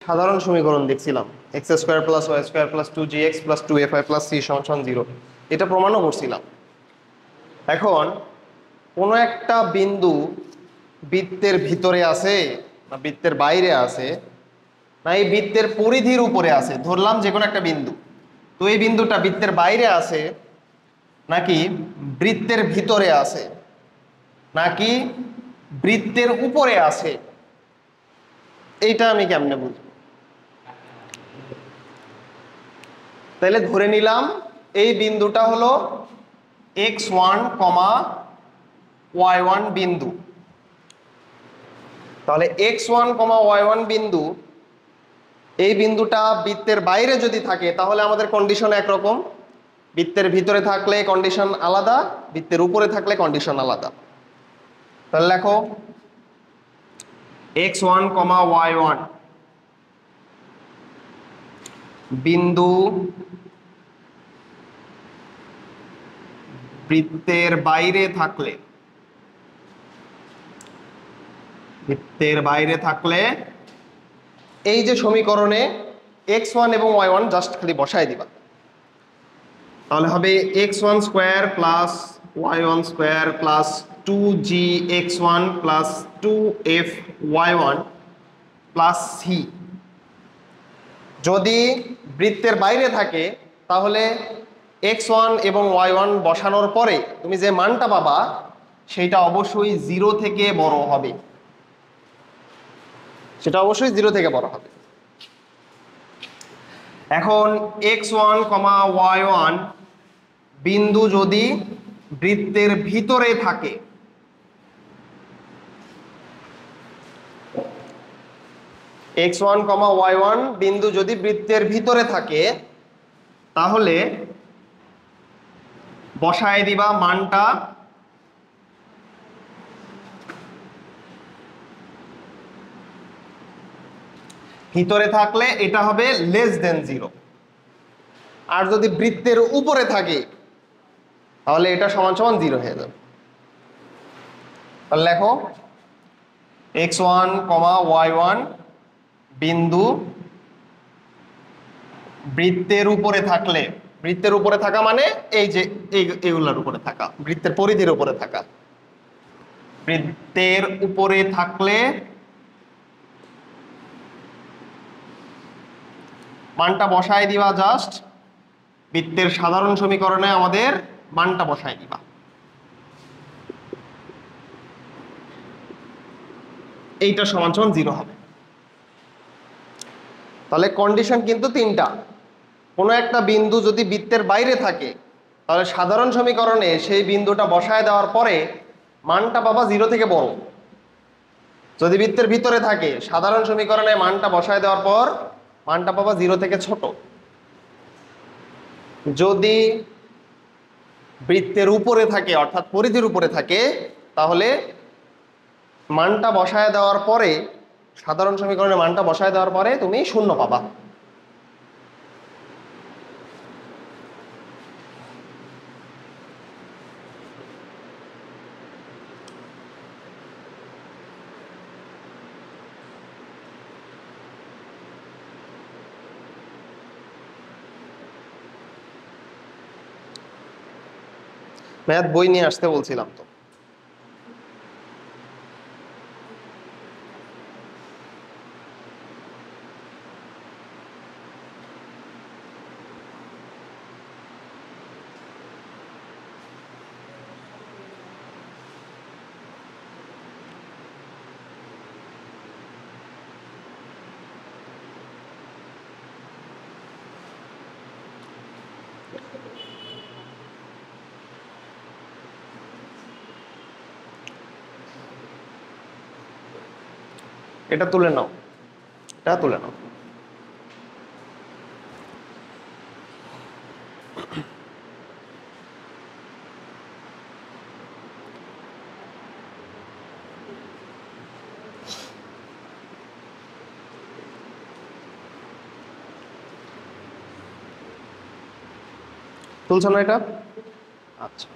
সাধারণ সমীকরণ দেখছিলাম, x square plus Y square plus 2gx plus 2fy plus c সমান 0। এটা প্রমাণও করছিলাম। এখন কোনো একটা বিন্দু বৃত্তের ভিতরে আছে না বৃত্তের বাইরে আছে না এই বৃত্তের পরিধির উপরে আছে, ধরলাম যে কোনো একটা বিন্দু। তো এই বিন্দুটা বৃত্তের বাইরে আছে নাকি বৃত্তের ভিতরে আছে নাকি বৃত্তের উপরে আছে, এইটা আমি কেমনে বুঝবো? তাহলে ধরে নিলাম এই বিন্দুটা হলো x1, y1 বিন্দু। তাহলে x1, y1 বিন্দু, এই বিন্দুটা বৃত্তের বাইরে যদি থাকে তাহলে আমাদের কন্ডিশন একরকম, বৃত্তের ভিতরে থাকলে কন্ডিশন আলাদা, বৃত্তের উপরে থাকলে কন্ডিশন আলাদা। তাহলে লেখো x1, y1 বিন্দু বৃত্তের বাইরে থাকলে, বৃত্তের বাইরে থাকলে এই যে সমীকরণে x1 এবং y1 জাস্ট খালি বসায় দিবা, তাহলে হবে x1 square plus y1 square plus 2gx1 plus 2fy1 plus c। যদি বৃত্তের বাইরে থাকে তাহলে x1 এবং y1 বসানোর পরে তুমি যে মানটা পাবা সেটা অবশ্যই 0 থেকে বড় হবে, সেটা অবশ্যই 0 থেকে বড় হবে। এখন x1, y1 বিন্দু যদি বৃত্তের ভিতরে থাকে, x1, y1 বিন্দু যদি বৃত্তের ভিতরে থাকে তাহলে বসায় দিবা মানটা ভিতরে থাকলে এটা হবে লেস দেন 0, আর যদি বৃত্তের উপরে থাকে তাহলে এটা সমান সমান 0 হয়ে যাবে। তাহলে লেখো x1, y1 বিন্দু বৃত্তের উপরে থাকলে, বৃত্তের উপরে থাকা মানে এই যে এইগুলার উপরে থাকা, বৃত্তের পরিধির উপরে থাকা, বৃত্তের উপরে থাকলে মানটা বসায় দিবা, জাস্ট বৃত্তের সাধারণ সমীকরণে আমাদের মানটা বসায় দিবা। এইটা সমান সমান 0 হবে। তাহলে কন্ডিশন কিন্তু তিনটা। কোনো একটা বিন্দু যদি বৃত্তের বাইরে থাকে তাহলে সাধারণ সমীকরণে সেই বিন্দুটা বসায় দেওয়ার পরে মানটা পাবা 0 থেকে বড়। যদি বৃত্তের ভিতরে থাকে সাধারণ সমীকরণে মানটা বসায় দেওয়ার পর মানটা পাবা 0 থেকে ছোট। যদি বৃত্তের উপরে থাকে অর্থাৎ পরিধির উপরে থাকে তাহলে মানটা বসায় দেওয়ার পরে, সাধারণ সমীকরণে মানটা বসায় দেওয়ার পরে তুমি 0 পাবা। ম্যাথ বই নিয়ে আসতে বলছিলাম তো। এটা তুলে নাও, এটা তুলে নাও। তুলছো না এটা? আচ্ছা,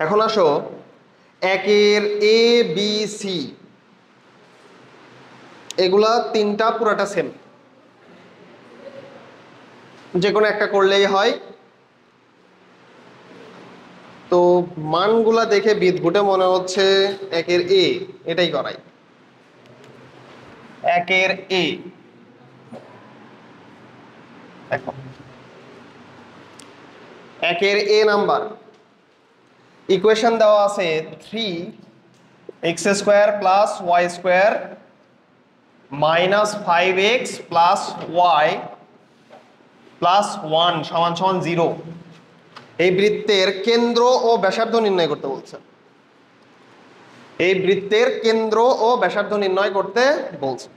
এখন আসো একের এ বি সি এগুলা তিনটা পুরাটা সেম, যে কোনো একটা করলেই হয়। তো মানগুলা দেখে বিদঘুটে মনে হচ্ছে একের এ, এটাই করাই। একের এ দেখো, একের এ নাম্বার ইকুয়েশন দেওয়া আছে 3x² plus y² minus 5x plus y plus 1 সমান সমান 0। এই বৃত্তের কেন্দ্র ও ব্যাসার্ধ নির্ণয় করতে বলছে। এই বৃত্তের কেন্দ্র ও ব্যাসার্ধ নির্ণয় করতে বলছে।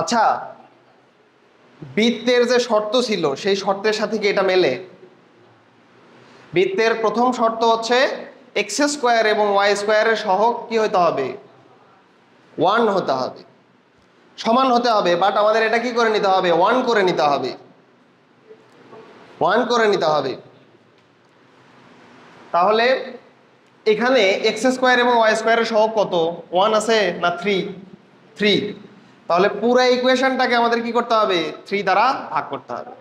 আচ্ছা, বৃত্তের যে শর্ত ছিল সেই শর্তের সাথে কি এটা মেলে? বৃত্তের প্রথম শর্ত হচ্ছে x² এবং y² এর সহগ কি হতে হবে? 1 হতে হবে, সমান হতে হবে। বাট আমাদের এটা কি করে নিতে হবে? 1 করে নিতে হবে, 1 করে নিতে হবে। তাহলে এখানে x² এবং y² এর সহগ কত? 1 আছে না 3? 3। তাহলে পুরো ইকুয়েশনটাকে আমাদের কি করতে হবে? 3 দ্বারা ভাগ করতে হবে।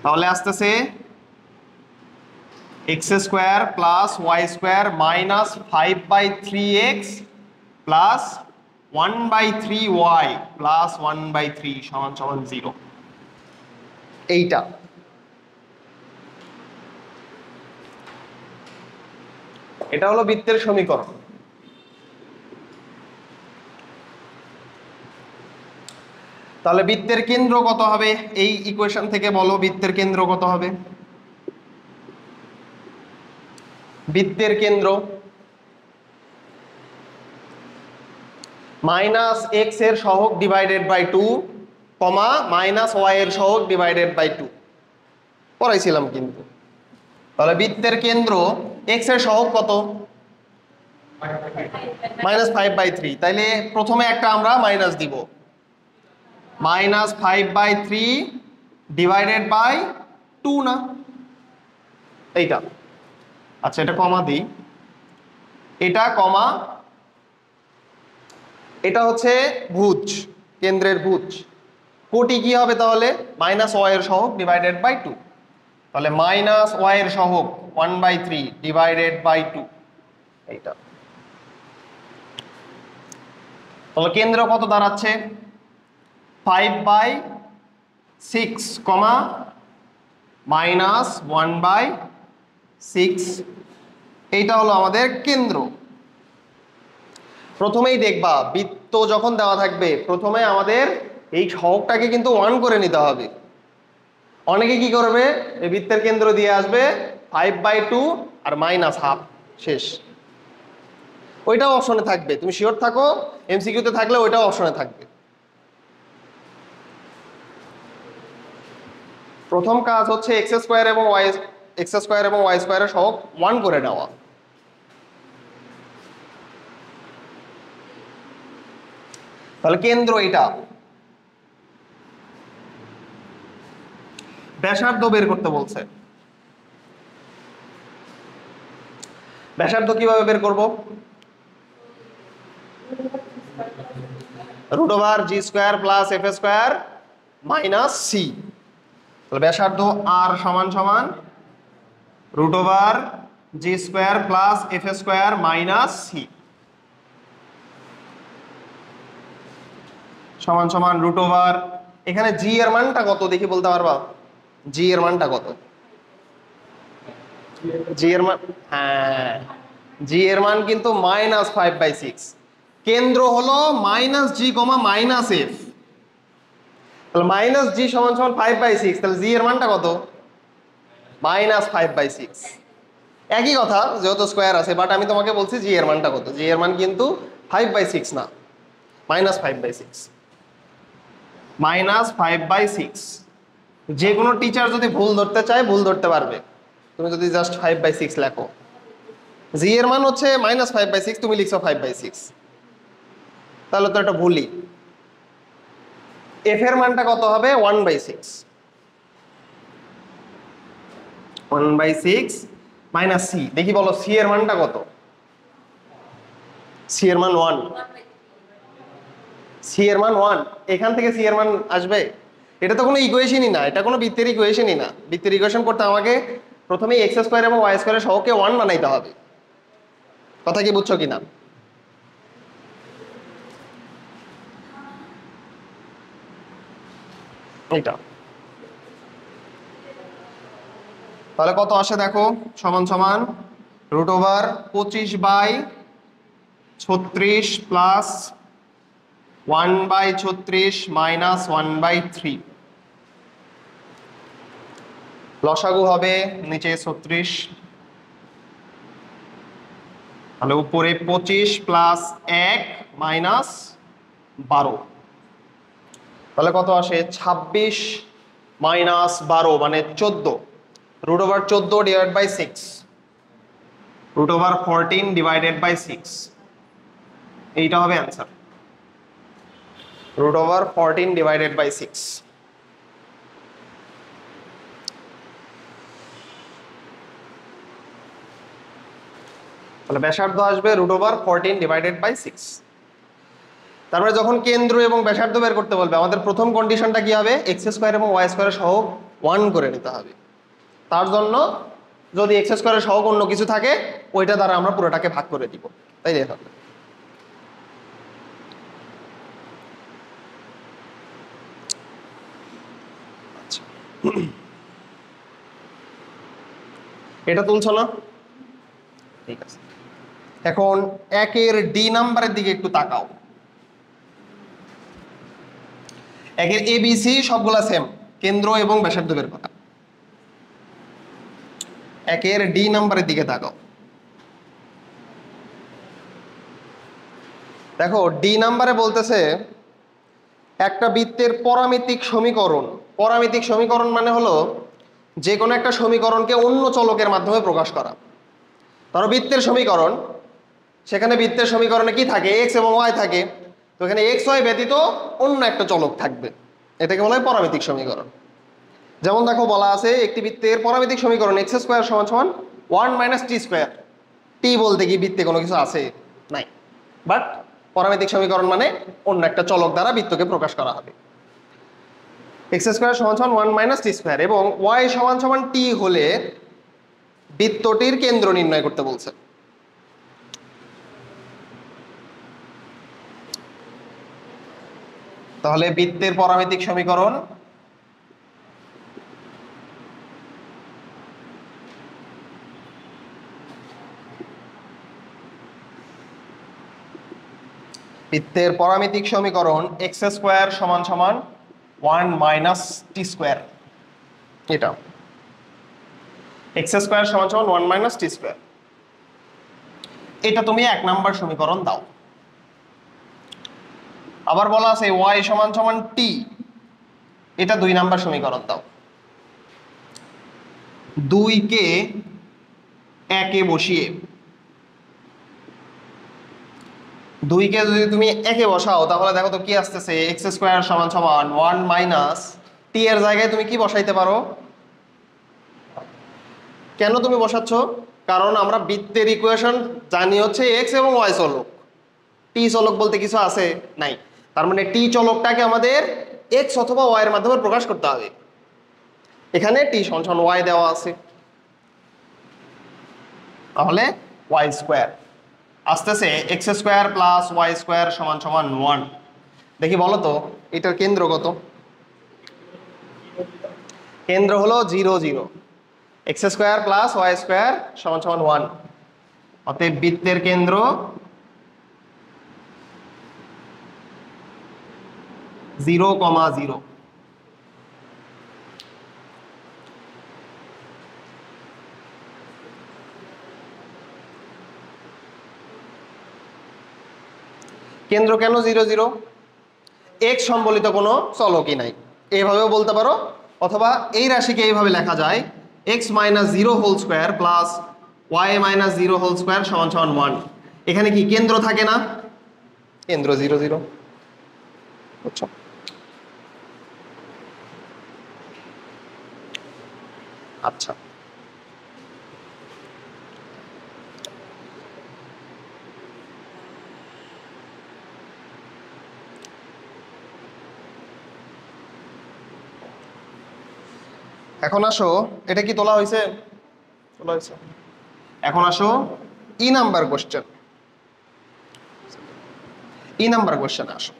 তাহলে আসতেছে x² plus y² minus 5/3x plus 1/3y plus 1/3 সমান সমান 0। এইটা এটা হলো বৃত্তের সমীকরণ। তাহলে বৃত্তের কেন্দ্র কত হবে? এই ইকুয়েশন থেকে বলো বৃত্তের কেন্দ্র কত হবে? বৃত্তের কেন্দ্র মাইনাস এক্স এর সহগ divided by 2 comma minus y এর সহগ ডিভাইডেড বাই 2 পড়াইছিলাম কিন্তু। তাহলে বৃত্তের কেন্দ্র এক্স এর সহগ কত? -5/3। তাইলে প্রথমে একটা আমরা মাইনাস দিব, -5/3 ডিভাইডেড বাই 2 না এইটা। আচ্ছা এটা কমা দিই, এটা কমা এটা হচ্ছে ভুজ, কেন্দ্রের ভুজ। কোটি কি হবে তাহলে? -y এর সহগ ডিভাইডেড বাই 2। তাহলে -y এর সহগ 1/3 ডিভাইডেড বাই 2 এইটা। তাহলে কেন্দ্র কত দাঁড়াচ্ছে? 5/6 কমা -1/6। এইটা হলো আমাদের কেন্দ্র। প্রথমেই দেখবা বৃত্ত যখন দেওয়া থাকবে প্রথমে আমাদের এই সহগটাকে কিন্তু 1 করে নিতে হবে। অনেকে কি করবে? এই বৃত্তের কেন্দ্র দিয়ে আসবে 5/2 আর -1/2 শেষ। ওইটাও অপশনে থাকবে, তুমি শিওর থাকো। এমসিকিউতে থাকলে ওইটাও অপশনে থাকবে। প্রথম কাজ হচ্ছে x² এবং y² এর সহগ 1 করে নেওয়া। তাহলে কেন্দ্র এটা। ব্যাসার্ধ বের করতে বলছে। ব্যাসার্ধ কিভাবে বের করব? √g² plus f² minus c। তাহলে ব্যাসার্ধ r সমান সমান √g² plus f² minus c সমান সমান √। এখানে g এর মানটা কত দেখি বলতে পারবা? g এর মানটা কত? g এর মান, হ্যাঁ g এর মান কিন্তু -5/6। কেন্দ্র হলো -g, -f। তাহলে -g সমান সমান 5/6। তাহলে g এর মানটা কত? -5/6। একই কথা, যেহেতু স্কোয়ার আছে। বাট আমি তোমাকে বলছি g এর মানটা কত। g এর মান কিন্তু 5/6 না, -5/6। -5/6। যে কোনো টিচার যদি ভুল ধরতে চায় ভুল ধরতে পারবে। তুমি যদি জাস্ট 5/6 লেখো, জি এর মান হচ্ছে -5/6, তুমি লিখছো 5/6, তাহলে তো এটা ভুলই। এফ এর মানটা কত হবে? 1/6। 1/6 মাইনাস সি। দেখি বলো সি এর মানটা কত? সি এর মান 1। সি এর মান 1, এখান থেকে সি এর মান আসবে? এটা তো কোনো ইকুয়েশনই না, এটা কোনো বৃত্তের ইকুয়েশনই না। বৃত্তের ইকুয়েশন করতে আমাকে প্রথমেই এক্স স্কোয়ার এবং ওয়াই স্কোয়ারের সহগকে 1 বানাইতে হবে। কথা কি বুঝছো কিনা? এটা তাহলে কত আসে দেখো, সমান সমান √25/36 প্লাস 1/36 মাইনাস 1/3। লসাগু হবে নিচে 36, তাহলে উপরে 25 প্লাস 1 মাইনাস 12, তাহলে কত আসে 26 মাইনাস 12 মানে 14, √14 ডিভাইড বাই 6, √14 ডিভাইডেড বাই 6, এইটা হবে অ্যান্সার। √14 divided by 6। তাহলে ব্যাসার্ধ আসবে √14 ডিভাইডেড বাই 6। তারপরে যখন কেন্দ্র এবং ব্যাসার্ধ বের করতে বলবে, আমাদের প্রথম কন্ডিশনটা কি হবে, এক্স স্কোয়ার এবং ওয়াই স্কোয়ারের সহগ 1 করে নিতে হবে। তার জন্য যদি এক্স স্কোয়ারের সহগ অন্য কিছু থাকে, ওইটা দ্বারা আমরা পুরোটাকে ভাগ করে দিব, তাই দেখো। আচ্ছা, এটা তুলছো না? ঠিক আছে, এখন একের ডি নাম্বারের দিকে একটু তাকাও। একের এ বি সি সবগুলা সেম, কেন্দ্র এবং ব্যাসার্ধ বের করা। একের ডি নাম্বারের দিকে তাকাও। দেখো ডি নাম্বারে বলতেছে একটা বৃত্তের পরামিতিক সমীকরণ। পরামিতিক সমীকরণ মানে হলো যে কোনো একটা সমীকরণকে অন্য চলকের মাধ্যমে প্রকাশ করা। ধরো বৃত্তের সমীকরণ, সেখানে বৃত্তের সমীকরণে কি থাকে, এক্স এবং ওয়াই থাকে, তো এখানে এক্স ওয়াই ব্যতীত অন্য একটা চলক থাকবে, এটাকে বলা হয় পরামিতিক সমীকরণ। যেমন দেখো বলা আছে একটি বৃত্তের পরামিতিক সমীকরণ এক্স স্কোয়ার সমান সমান 1 মাইনাস টি স্কোয়ার। টি বলতে কি বৃত্তে কোনো কিছু আছে? নাই, বাট পরামিতিক সমীকরণ মানে অন্য একটা চলক দ্বারা বৃত্তকে প্রকাশ করা হবে। এক্স স্কোয়ার সমান সমান 1 মাইনাস টি স্কোয়ার এবং ওয়াই সমান সমান টি হলে বৃত্তটির কেন্দ্র নির্ণয় করতে বলছে। তাহলে বৃত্তের পরামিতিক সমীকরণ বৃত্তের পরামিতিক সমীকরণ এক্স স্কোয়ার সমান সমান 1 মাইনাস টি স্কোয়ার। এটা এক্স স্কোয়ার সমান সমান 1 মাইনাস টি স্কোয়ার, এটা তুমি 1 নাম্বার সমীকরণ দাও। আবার বলা আছে ওয়াই সমান সমান টি, এটা 2 নাম্বার সমীকরণ দাও। 2 কে 1 এ বসিয়ে, 2 কে যদি তুমি 1 এ বসাও তাহলে দেখো তো কি আসতেছে, এক্স স্কোয়ার সমান সমান 1 মাইনাস টি এর জায়গায় তুমি কি বসাইতে পারো? কেন তুমি বসাচ্ছ? কারণ আমরা বৃত্তের ইকুয়েশন জানি হচ্ছে এক্স এবং ওয়াই চলক, টি চলক বলতে কিছু আছে নাই। তার মানে টি চলকটাকে আমাদের এক্স অথবা ওয়াই এর মাধ্যমে প্রকাশ করতে হবে। এখানে টি সমান সমান ওয়াই দেওয়া আছে, তাহলে ওয়াই স্কোয়ার আসতেছে x square plus Y square সমান সমান 1। দেখি বলো তো এটার কেন্দ্র কত? কেন্দ্র হলো 0 0, x square plus Y square সমান সমান 1, অতএব বৃত্তের কেন্দ্র 0,0। কেন্দ্র কেন 0 0? এক্স সম্বলিত কোনো চলকই নাই, এইভাবেও বলতে পারো, অথবা এই রাশিকে এইভাবে লেখা যায় x minus 0 whole square plus Y minus 0 whole square সমান সমান 1। এখানে কি কেন্দ্র থাকে না? কেন্দ্র 0 0। বুঝছো? আচ্ছা, এখন আসো, এটা কি তোলা হয়েছে? তোলা হয়েছে। এখন আসো E number question. E number কোশ্চেনে আসো।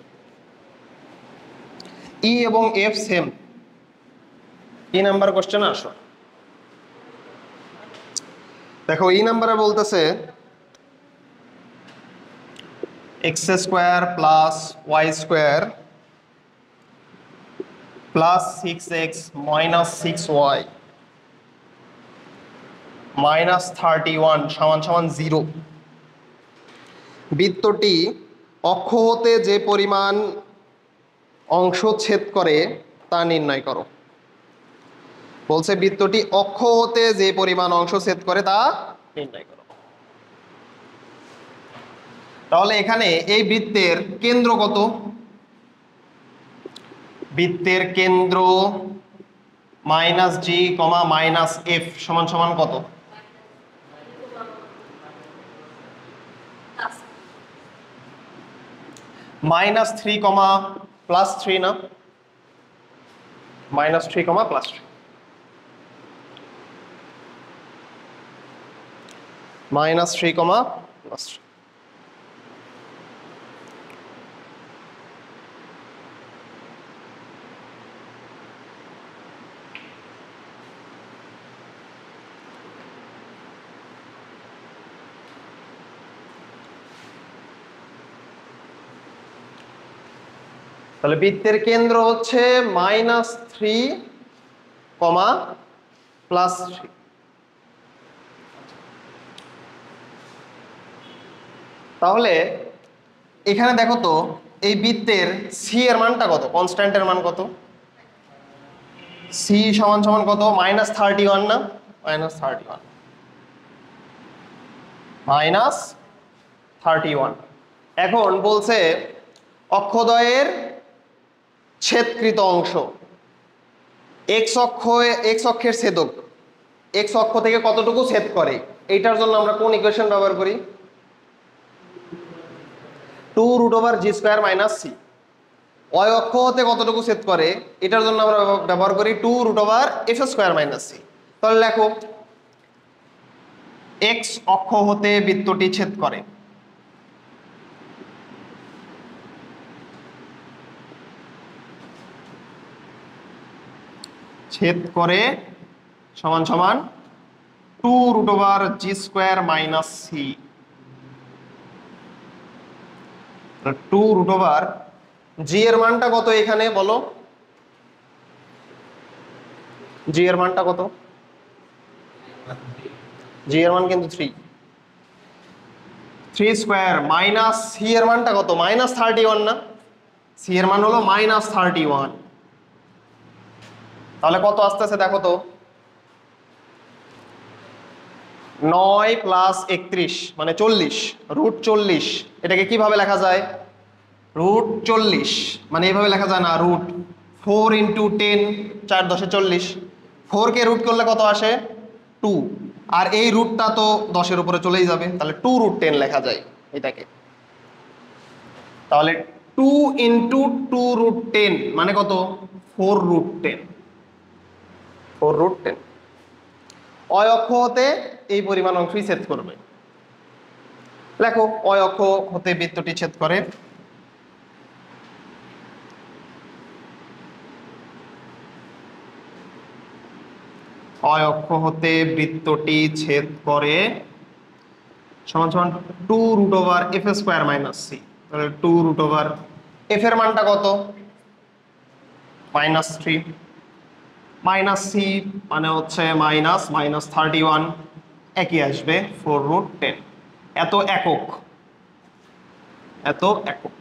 ই এবং এফ সেম। ই নাম্বার কোশ্চেনে আসো। দেখো ই নাম্বারে বলতেছে x square plus Y square plus 6x minus 6y minus 31 সমান সমান 0। বৃত্তটি অক্ষ হতে যে পরিমাণ অংশ ছেদ করে তা নির্ণয় করো। বলছে বৃত্তটি অক্ষ হতে যে পরিমাণ অংশ ছেদ করে তা নির্ণয় করো। তাহলে এখানে এই বৃত্তের কেন্দ্র কত? বৃত্তের কেন্দ্র মাইনাস জি কমা মাইনাস এফ সমান সমান কত? মাইনাস 3 কমা প্লাস 3 না? মাইনাস 3 কমা প্লাস 3, মাইনাস 3 কমা প্লাস 3। তাহলে বৃত্তের কেন্দ্র হচ্ছে মাইনাস 3 কমা প্লাস 3। তাহলে এখানে দেখো তো এই বৃত্তের সি এর মানটা কত? কনস্ট্যান্টের মান কত? সি সমান সমান কত? মাইনাস 31 না? Minus 31, minus 31। এখন বলছে অক্ষদ্বয়ের ছেদকৃত অংশ এক্স অক্ষের ছেদক এক্স অক্ষ থেকে কতটুকু ছেদ করে, এইটার জন্য আমরা কোন ইকুয়েশন ব্যবহার করি? 2√g² minus C. ওয়াই অক্ষ হতে কতটুকু ছেদ করে, এটার জন্য আমরা ব্যবহার করি 2√f² মাইনাস সি। তাহলে লেখো এক্স অক্ষ হতে বৃত্তটি ছেদ করে। ছেদ করে সমান সমান 2√g² মাইনাস সি। 2√g এর মানটা কত এখানে বলো? জি এর মানটা কত? জি এর মান কিন্তু 3 মাইনাস সি এর মানটা কত? মাইনাস 31 না? সি এর মান হলো মাইনাস 31। তাহলে কত আসতেছে দেখো তো? 9 প্লাস 31 মানে 40, √40। এটাকে কিভাবে লেখা যায়? √40 মানে এইভাবে লেখা যায় না, √4 × 10, 4 × 10 = 40। 4 কে রুট করলে কত আসে? 2। আর এই রুটটা তো 10-এর উপরে চলেই যাবে, তাহলে 2√10 লেখা যায় এটাকে। তাহলে 2 × 2√10 মানে কত? 4√10। 4√10 অয় অক্ষ হতে এই পরিমাণ অংশই ছেদ করবে। লেখো অয় অক্ষ হতে বৃত্তটি ছেদ করে। অয় অক্ষ হতে বৃত্তটি ছেদ করে সমান সমান 2√f² মাইনাস সি। তাহলে 2√f এর মানটা কত? মাইনাস 3 মাইনাস সি মানে হচ্ছে মাইনাস 31, একই আসবে 4√10। এত একক, এত একক।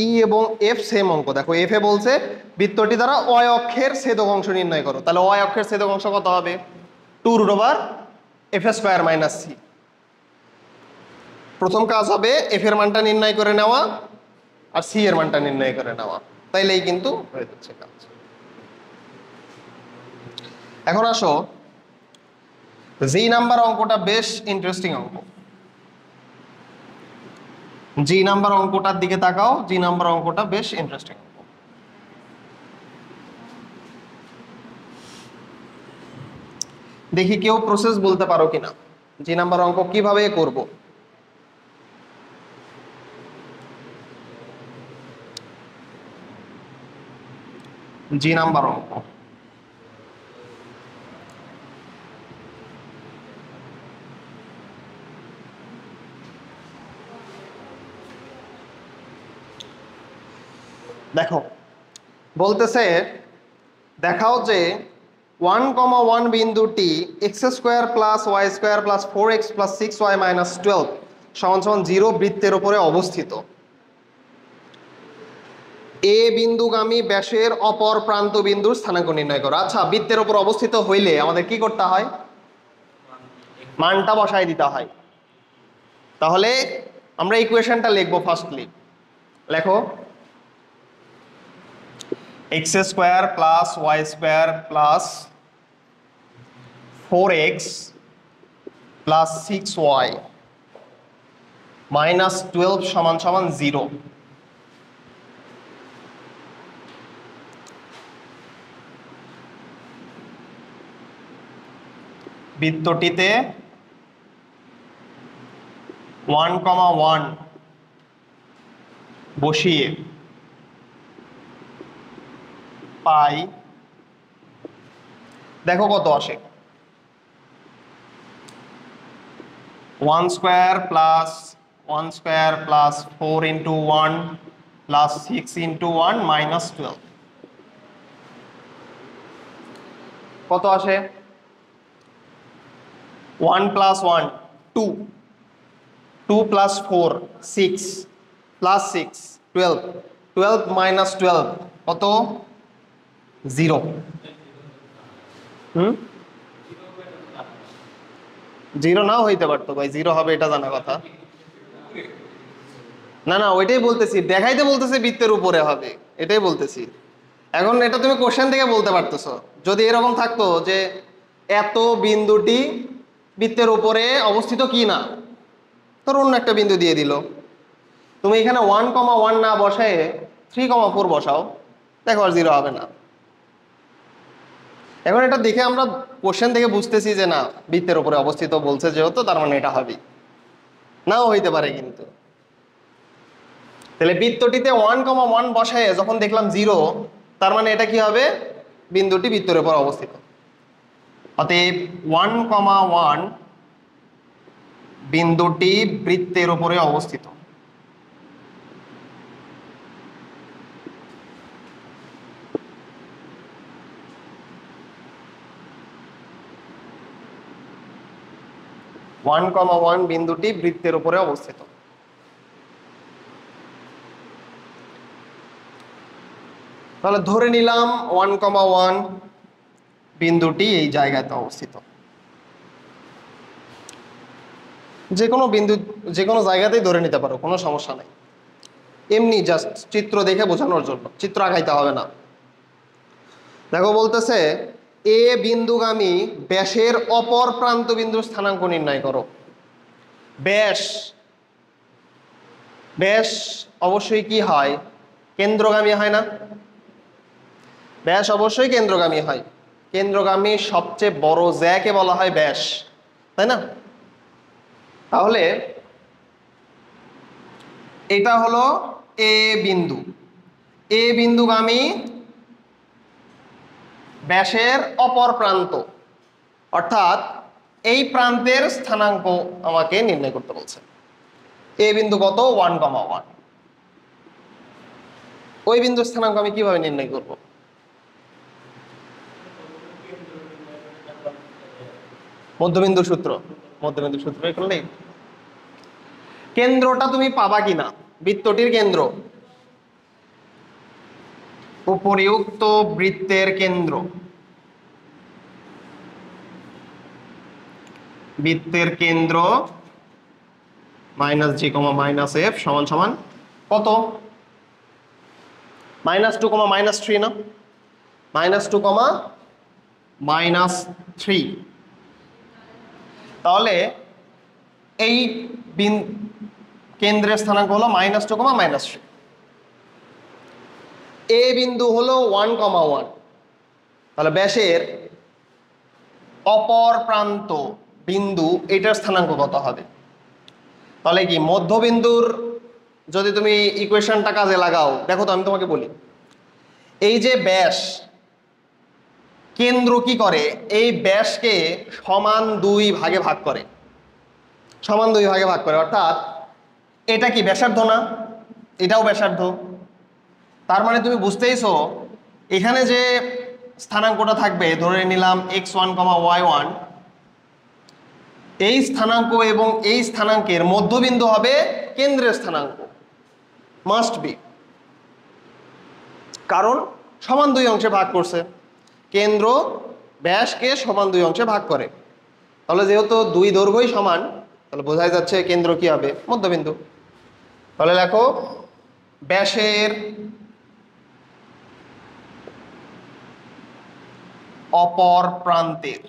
ই এবং এফ সেম অঙ্ক। দেখো এফ এ বলছে বৃত্তটি দ্বারা অয় অক্ষের ছেদক অংশ নির্ণয় করো, তাহলে অয় অক্ষের ছেদক অংশ কত হবে? 2√f² - c। প্রথম কাজ হবে এফ এর মানটা নির্ণয় করে নেওয়া আর সি এর মানটা নির্ণয় করে নেওয়া, তাইলেই কিন্তু হয়ে যাচ্ছে কাজ। এখন আসো জি নাম্বার অঙ্কটা বেশ ইন্টারেস্টিং অঙ্ক। জি নাম্বার অঙ্কটার দিকে তাকাও, জি নাম্বার অঙ্কটা বেশ ইন্টারেস্টিং অঙ্ক। দেখি কেউ প্রসেস বলতে পারো কিনা, জি নাম্বার অঙ্ক কিভাবে করব। জি নাম্বার অঙ্ক দেখো বলতেছে, দেখাও যে 1,1 বিন্দুটি x² + y² + 4x + 6y - 12 = 0 বৃত্তের উপরে অবস্থিত। এ বিন্দুগামী ব্যাসের অপর প্রান্ত বিন্দুর স্থানাঙ্ক নির্ণয় করো। আচ্ছা, বৃত্তের উপর অবস্থিত হইলে আমাদের কি করতে হয়? মানটা বসায় দিতে হয়। তাহলে আমরা ইকুয়েশনটা লিখবো। ফার্স্টলি লেখো x² + y² + 4x + 6y - 12 = 0। বৃত্তটিতে 1,1 বসিয়ে পাই, দেখো কত আসে। 1² + 1² + 4 × 1 + 6 × 1 - 12 কত আসে? 1 + 1 2, 2 + 4 6 + 6 12, 12 - 12 কত? 0। জিরো নাও হইতে পারতো ভাই, 0 হবে এটা জানা কথা। না না, ওইটাই বলতেছি, দেখাইতে বলতেছে বৃত্তের উপরে হবে, এটাই বলতেছি। এখন এটা তুমি কোশ্চেন থেকে বলতে পারতেছো, যদি এরকম থাকতো যে এত বিন্দুটি বৃত্তের উপরে অবস্থিত কি না, তোর অন্য একটা বিন্দু দিয়ে দিল, তুমি এখানে 1,1 না বসায় 3,4 বসাও, দেখো আর 0 হবে না। এখন এটা দেখে আমরা কোশ্চেন থেকে বুঝতেছি যে না, বৃত্তের উপরে অবস্থিত বলছে যেহেতু, তার মানে এটা হবে, নাও হইতে পারে কিন্তু। তাহলে বৃত্তটিতে 1,1 বসায় যখন দেখলাম 0, তার মানে এটা কি হবে? বিন্দুটি বৃত্তের উপর অবস্থিত। অতএব 1,1 বিন্দুটি বৃত্তের উপরে অবস্থিত। বিন্দুটি বৃত্তের উপরে অবস্থিত। তাহলে ধরে নিলাম 1,1 বিন্দুটি এই জায়গাতে অবস্থিত। যে কোনো বিন্দু যে কোনো জায়গাতেই ধরে নিতে পারো, কোনো সমস্যা নেই। এমনি জাস্ট চিত্র দেখে বোঝানোর জন্য, চিত্র আঁকাইতে হবে না। দেখো বলতেছে এ বিন্দুগামী ব্যাসের অপর প্রান্ত বিন্দুর স্থানাঙ্ক নির্ণয় করো। ব্যাস, ব্যাস অবশ্যই কি হয়? কেন্দ্রগামী হয় না? ব্যাস অবশ্যই কেন্দ্রগামী হয়। কেন্দ্রগামী সবচেয়ে বড় জ্যাকে বলা হয় ব্যাস, তাই না? তাহলে এটা হলো এ বিন্দু, এ বিন্দুগামী ব্যাসের অপর প্রান্ত, অর্থাৎ এই প্রান্তের স্থানাঙ্ক আমাকে নির্ণয় করতে বলছে। এ বিন্দু কত? 1,1। ওই বিন্দুর স্থানাঙ্ক আমি কিভাবে নির্ণয় করব? মধ্যবিন্দুর সূত্র, মধ্যবিন্দুর সূত্র করলেই। কেন্দ্রটা তুমি পাবা কিনা, বৃত্তটির কেন্দ্র উপরিউক্ত বৃত্তের কেন্দ্র, বৃত্তের কেন্দ্র মাইনাস জি কমা মাইনাস এফ সমান সমান কত? -2 -3 না, -2 -3। তাহলে এই কেন্দ্রের স্থানাঙ্ক হলো -2 -3। এ বিন্দু হলো 1, 1। তাহলে ব্যাসের অপর প্রান্ত বিন্দু এটার স্থানাঙ্ক কত হবে? তাহলে কি মধ্যবিন্দুর যদি তুমি ইকুয়েশনটা কাজে লাগাও, দেখো তো আমি তোমাকে বলি, এই যে ব্যাস, কেন্দ্র কি করে? এই ব্যাসকে সমান 2 ভাগে ভাগ করে, সমান 2 ভাগে ভাগ করে। অর্থাৎ এটা কি ব্যাসার্ধ না? এটাও ব্যাসার্ধ। তার মানে তুমি বুঝতেইছো এখানে যে স্থানাঙ্কটা থাকবে, ধরে নিলাম x1, y1, এই স্থানাঙ্ক এবং এই স্থানাঙ্কের মধ্যবিন্দু হবে কেন্দ্রের স্থানাঙ্ক, মাস্ট বি। কারণ সমান 2 অংশে ভাগ করছে, কেন্দ্র ব্যাসকে সমান 2 অংশে ভাগ করে। তাহলে যেহেতু 2 দৈর্ঘ্যই সমান, তাহলে বোঝাই যাচ্ছে কেন্দ্র কি হবে? মধ্যবিন্দু। তাহলে দেখো ব্যাসের অপর প্রান্তের,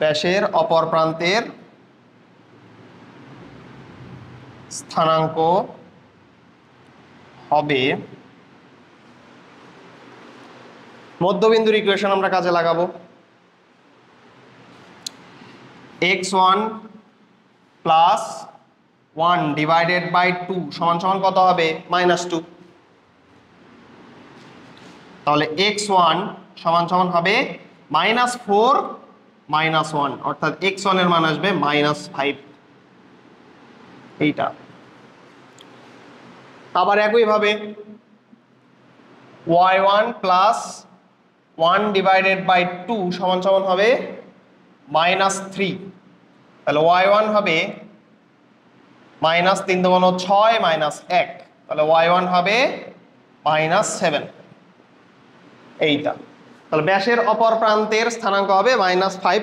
ব্যাসের অপর প্রান্তের স্থানাঙ্ক হবে, মধ্যবিন্দুর ইকুয়েশন আমরা কাজে লাগাবো, x1 + 1 / 2 সমান সমান কত হবে? -2। তাহলে x1 সমান সমান হবে -4 - 1, অর্থাৎ x1 এর মান আসবে -5। এইটা আবার একইভাবে y1 + 1 / 2 সমান সমান হবে -3। তাহলে y1 হবে -3 × 6 - 1, তাহলে y1 হবে -7। এইটা তাহলে ব্যাসের অপর প্রান্তের স্থানাঙ্ক হবে -5,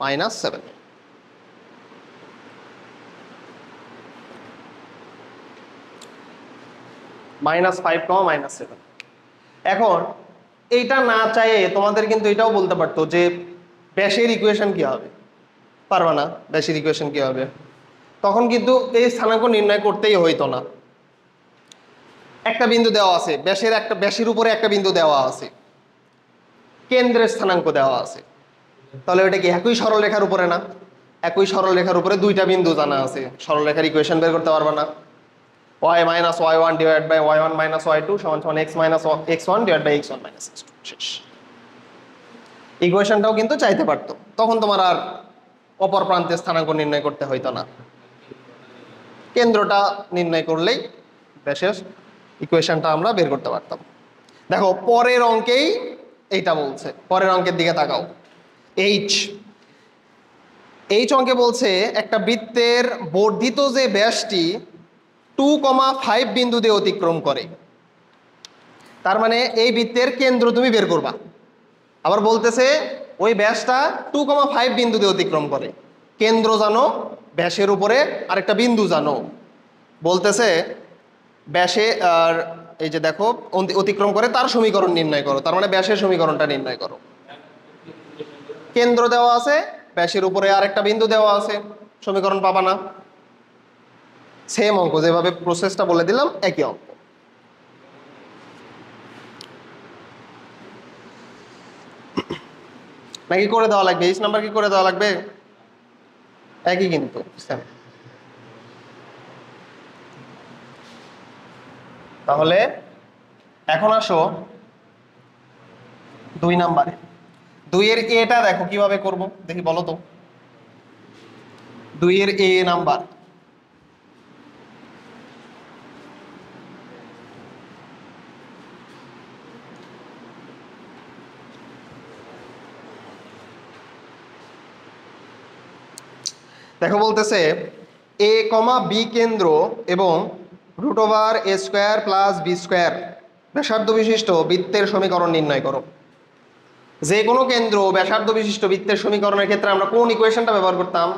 -7। -5, -7। এখন এইটা না চাইয়ে তোমাদের কিন্তু এটাও বলতে পারতো যে ব্যাসের ইকুয়েশন কি হবে? পারবা না, ব্যাসের ইকুয়েশন কি হবে? তখন কিন্তু এই স্থানাঙ্ক নির্ণয় করতেই হইতো না। একটা বিন্দু দেওয়া আছে, ব্যাসের উপরে একটা বিন্দু দেওয়া আছে, কেন্দ্রের স্থানাঙ্ক দেওয়া আছে, তাহলে ওটা কি একই সরলরেখার উপরে না? একই সরলরেখার উপরে দুইটা বিন্দু জানা আছে, সরলরেখার ইকুয়েশন বের করতে পারবা না? y - y1 / y1 - y2 = x - x1 / x1 - x2। শেষ। ইকুয়েশনটাও কিন্তু চাইতে পারতো, তখন তোমার আর অপর প্রান্তের স্থানাঙ্ক নির্ণয় করতে হইতো না, কেন্দ্রটা নির্ণয় করলেই ব্যাসের ইকুয়েশনটা আমরা বের করতে পারতাম। দেখো পরের অঙ্কেই এইটা বলছে, পরের অঙ্কের দিকে তাকাও। এইচ অঙ্কে বলছে একটা বৃত্তের বর্ধিত যে ব্যাসটি 2,5 বিন্দু দিয়ে অতিক্রম করে, তার মানে এই বৃত্তের কেন্দ্র তুমি বের করবা। আবার বলতেছে ওই ব্যাসটা 2,5 বিন্দু দিয়ে অতিক্রম করে, কেন্দ্র জানো, ব্যাসের উপরে আরেকটা বিন্দু জানো। বলতেছে ব্যাসে আর এই যে দেখো অতিক্রম করে তার সমীকরণ নির্ণয় করো, তার মানে ব্যাসের সমীকরণটা নির্ণয় করো। কেন্দ্র দেওয়া আছে, ব্যাসের উপরে আরেকটা বিন্দু দেওয়া আছে, সমীকরণ পাবা না? সেম অঙ্ক, যেভাবে প্রসেসটা বলে দিলাম একই অঙ্ক। নাকি করে দেওয়া লাগবে? এইচ নাম্বার কি করে দেওয়া লাগবে? একই কিন্তু সেম। তাহলে এখন আসো 2 নাম্বারে। 2 এর এটা দেখো কিভাবে করব, দেখি বলো তো। 2 এর এ নাম্বার, দেখো বলতেছে এ কমা বি কেন্দ্র এবং root over A square plus B square ব্যাসার্ধ বিশিষ্ট বৃত্তের সমীকরণ নির্ণয় করো। যে কোনো কেন্দ্র ব্যাসার্ধ বিশিষ্ট বৃত্তের সমীকরণের ক্ষেত্রে আমরা কোন ইকুয়েশনটা ব্যবহার করতাম?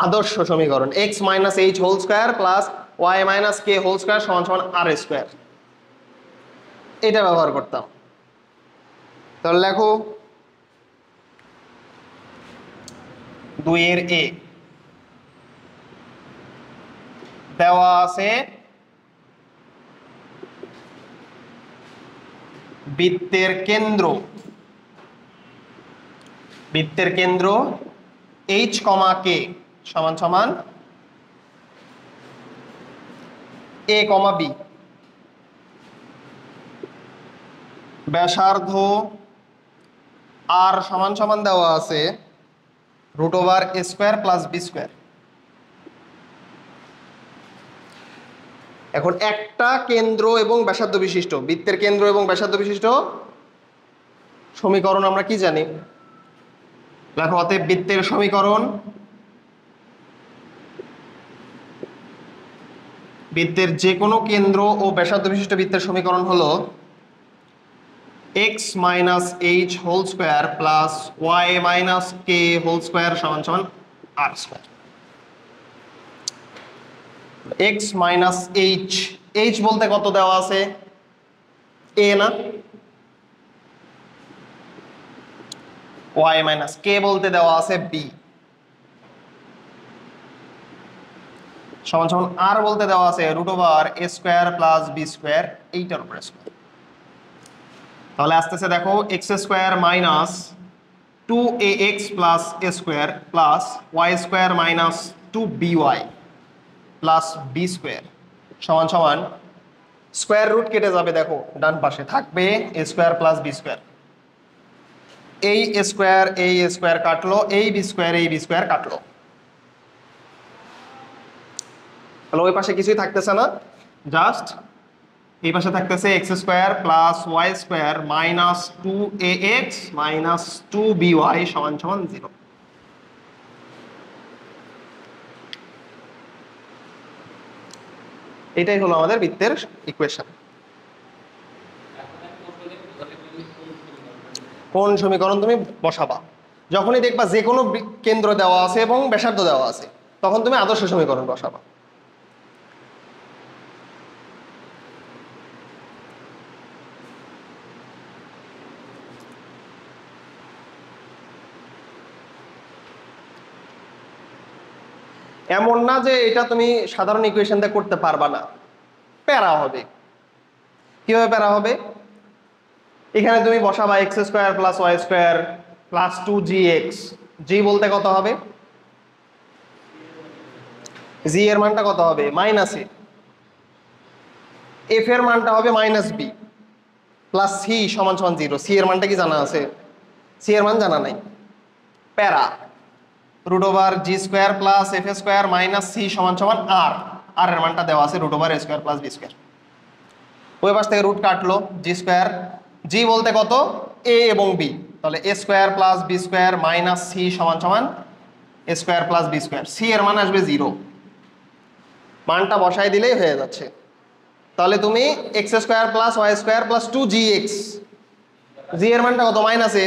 আদর্শ সমীকরণ x minus H whole square plus Y minus K whole square সমান সমান আর স্কোয়ার, এটা ব্যবহার করতাম। তাহলে লেখো 2 এর এ দেওয়া আছে বৃত্তের কেন্দ্র h কমা কে সমান সমান a কমা বি, ব্যাসার্ধ আর সমান সমান দেওয়া আছে root over A square plus B square. এখন একটা কেন্দ্র এবং ব্যাসার্ধ বিশিষ্ট বৃত্তের কেন্দ্র এবং ব্যাসার্ধ বিশিষ্ট সমীকরণ আমরা কি জানি? দেখো অতএব বৃত্তের সমীকরণ, বৃত্তের যে কোনো কেন্দ্র ও ব্যাসার্ধ বিশিষ্ট বৃত্তের সমীকরণ হলো x minus H whole square plus Y minus K whole square সমান সমান r square. x minus H বলতে কত দেওয়া আছে? a না? y মাইনাস কে বলতে দেওয়া আছে b সমান সমান আর বলতে দেওয়া আছে root over A square plus B square, এইটার উপরে স্কোয়ার। তাহলে আসতেছে দেখো X square minus 2ax plus A square plus Y square minus 2by plus B square সমান সমান স্কোয়ার রুট কেটে যাবে, দেখো ডান পাশে থাকবে এ স্কোয়ার প্লাস বি স্কোয়ার। এই স্কোয়ার কাটলো, এই বি স্কোয়ার কাটলো, তাহলে ওই পাশে কিছুই থাকতেছে না, জাস্ট এই পাশে থাকতেছে x square plus Y square minus 2ax minus 2by সমান সমান 0। এটাই হলো আমাদের বৃত্তের ইকুয়েশন। কোন সমীকরণ তুমি বসাবা? যখনই দেখবা যে কোনো কেন্দ্র দেওয়া আছে এবং ব্যাসার্ধ দেওয়া আছে, তখন তুমি আদর্শ সমীকরণ বসাবা। এমন না যে এটা তুমি সাধারণ ইকুয়েশন দিয়ে করতে পারবা না, প্যারা হবে। কিভাবে প্যারা হবে? এখানে তুমি বসাবা X square plus Y square plus 2gx, G বলতে কত হবে? জি এর মানটা কত হবে? মাইনাস এ। এফ এর মানটা হবে মাইনাস বি প্লাস সি সমান সমান 0। সি এর মানটা কি জানা আছে? সি এর মান জানা নাই, প্যারা। Root over G square plus F square minus C সমান সমান আর, আর এর মানটা দেওয়া আছে root over A square plus B square. ওই পাশ থেকে রুট কাটলো, জি স্কোয়ার, জি বলতে কত? এ এবং বি, তাহলে A square plus B square minus C সমান সমান A square plus B square. C এর মান আসবে 0, মানটা বসাই দিলেই হয়ে যাচ্ছে। তাহলে তুমি x square plus Y square plus 2gx, জি এর মানটা কত? মাইনাস এ,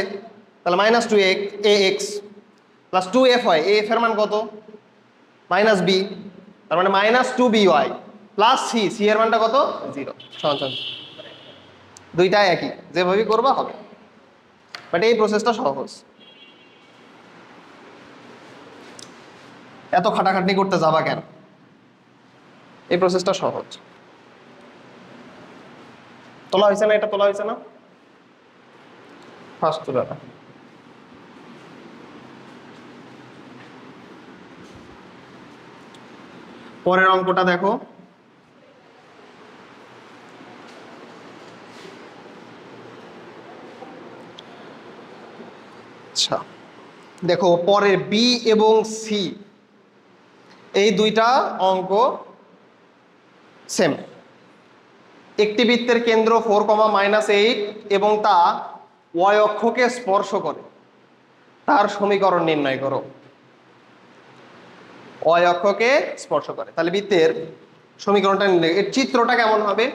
তাহলে minus 2ax plus 2fy, F এর মান কত? মাইনাস বি, তার মানে minus 2by plus C, C এর মানটা কত? 0 সমান সমান। দুইটাই একই, যেভাবে করবা হবে, বাট এই প্রসেসটা সহজ। এত খাটাখাটনি করতে যাবা কেন? এই প্রসেসটা সহজ। তোলা হয়েছে না? এটা তোলা হয়েছে না? ফার্স্ট তোলাটা। পরের অঙ্কটা দেখো, আচ্ছা দেখো পরের বি এবং সি এই দুইটা অঙ্ক সেম। একটি বৃত্তের কেন্দ্র 4, -8 এবং তা ওয়াই অক্ষকে স্পর্শ করে। তার সমীকরণ নির্ণয় করো। ওয়াই অক্ষকে স্পর্শ করে। তাহলে বৃত্তের সমীকরণটা নির্ণয়, এর চিত্রটা কেমন হবে?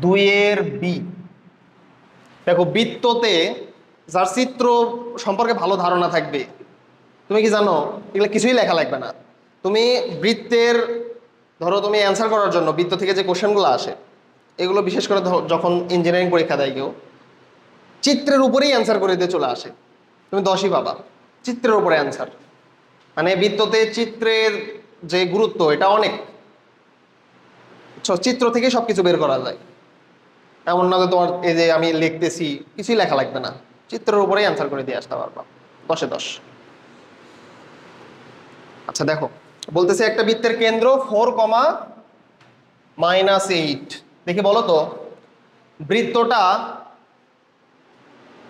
2 এর বি। দেখো বৃত্ততে যার চিত্র সম্পর্কে ভালো ধারণা থাকবে, তুমি কি জানো এগুলো কিছুই লেখা লাগবে না। তুমি বৃত্তের, ধরো তুমি অ্যান্সার করার জন্য বৃত্ত থেকে যে কোশ্চেনগুলো আসে, এগুলো বিশেষ করে যখন ইঞ্জিনিয়ারিং পরীক্ষা দেয় কেউ, চিত্রের উপরেই অ্যান্সার করে দিয়ে চলে আসে, তুমি 10ই পাবা। চিত্রের উপরে অ্যান্সার, মানে বৃত্ততে চিত্রের যে গুরুত্ব এটা অনেক। চিত্র থেকে সবকিছু বের করা যায়। এমন না যে তোমার এই যে আমি লিখতেছি কিছুই লেখা লাগবে না, চিত্রের উপরেই অ্যান্সার করে দিয়ে আসতে পারবা 10-এ 10। আচ্ছা দেখো বলতেছে একটা বৃত্তের কেন্দ্র 4,-8। দেখি বলো তো বৃত্তটা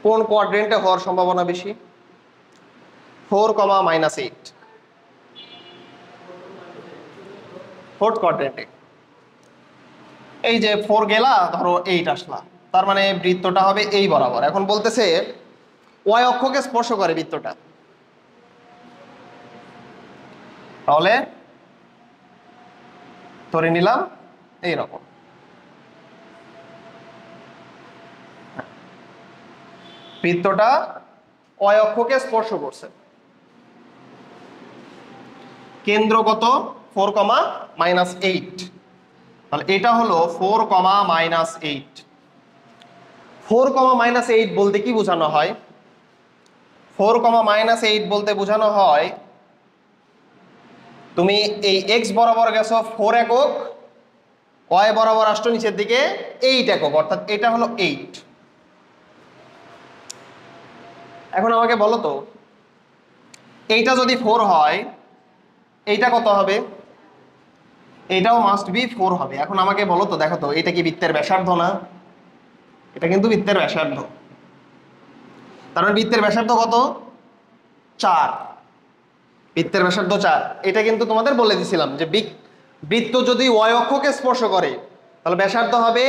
কোন কোয়াড্রেন্টে হওয়ার সম্ভাবনা বেশি? 4,-8 ফোর্থ কোয়াড্রেন্টে। এই যে 4 গেলা, ধরো 8 আসলা, তার মানে বৃত্তটা হবে এই বরাবর। এখন বলতেছে ওয়াই অক্ষকে স্পর্শ করে বৃত্তটা, তাহলে ধরে নিলাম এইরকম। বৃত্তটা ওয়াই অক্ষকে স্পর্শ করছে, কেন্দ্র কত? 4,-8। তাহলে এটা হলো 4,-8। 4,-8 বলতে কি বোঝানো হয়? 4,-8 বলতে বোঝানো হয় তুমি এই এক্স বরাবর গেছো 4 একক, ওয়াই বরাবর আসছো নিচের দিকে 8 একক, অর্থাৎ এটা হলো 8। এখন আমাকে বলো তো এইটা যদি 4 হয় এইটা কত হবে? এটাও মাস্ট বি 4 হবে। এখন আমাকে বলো তো, দেখো তো এটা কি বৃত্তের ব্যাসার্ধ না? এটা কিন্তু বৃত্তের ব্যাসার্ধ। তার মানে বৃত্তের ব্যাসার্ধ কত? 4। বৃত্তের ব্যাসার্ধ 4। এটা কিন্তু তোমাদের বলে দিছিলাম যে বৃত্ত যদি ওয়াই অক্ষকে স্পর্শ করে তাহলে ব্যাসার্ধ হবে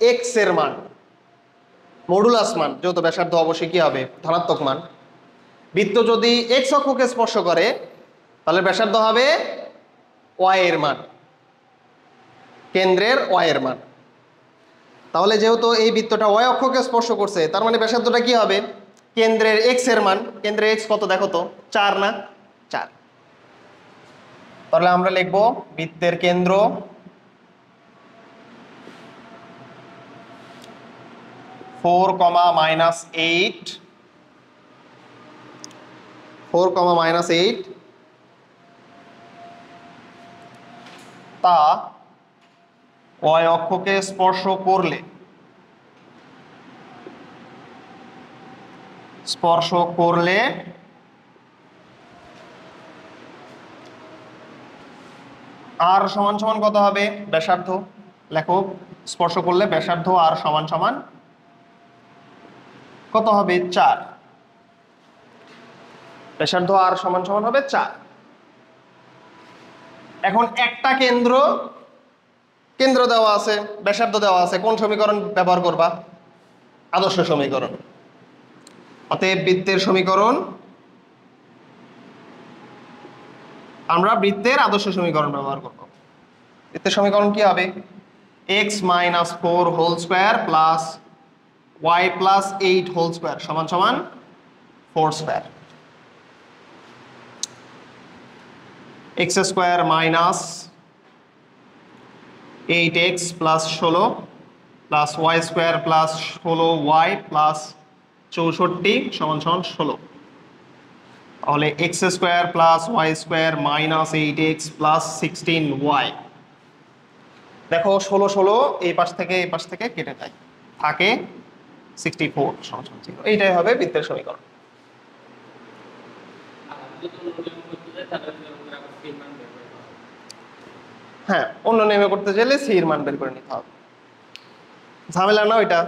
এক্স এর মান, মডুলাস মান, যেহেতু ব্যাসার্ধ অবশ্যই কি হবে? ধনাত্মক মান। বৃত্ত যদি এক্স অক্ষকে স্পর্শ করে তাহলে ব্যাসার্ধ হবে ওয়াই এর মান, কেন্দ্রের ওয়াই এর মান। তাহলে যেহেতু এই বৃত্তটা ওয়াই অক্ষকে স্পর্শ করছে, তার মানে ব্যাসার্ধটা কি হবে? কেন্দ্রের এক্স এর মান। কেন্দ্রের এক্স কত দেখো তো? 4 না? 4। তাহলে আমরা লিখবো বৃত্তের কেন্দ্র 4,-8, 4,-8 তা ওয়াই অক্ষকে স্পর্শ করলে আর সমান সমান কত হবে? ব্যাসার্ধ। লেখো স্পর্শ করলে ব্যাসার্ধ আর সমান সমান কত হবে? 4। ব্যাসার্ধ আর সমান সমান হবে 4। এখন একটা কেন্দ্র দেওয়া আছে, ব্যাসার্ধ দেওয়া আছে, কোন সমীকরণ ব্যবহার করবা? আদর্শ সমীকরণ। অতএব বৃত্তের সমীকরণ, আমরা বৃত্তের আদর্শ সমীকরণ ব্যবহার করব। বৃত্তের সমীকরণ কি হবে? x - 4 whole square plus y plus 8 whole square সমান সমান 4 square. x square minus 8x plus 16 plus y square plus 16y plus 64 সমান সমান 16। তাহলে x square plus y square minus 8x plus 16y। দেখো 16 16 এই পাশ থেকে এই পাশ থেকে কেটে যায়, থাকে 64 সমান সমান 0। এইটাই হবে বৃত্তের সমীকরণ। হ্যাঁ, অন্য নিয়মে করতে চাইলে সি এর মান বের করে নিতে হবে, ঝামেলা না ওইটা।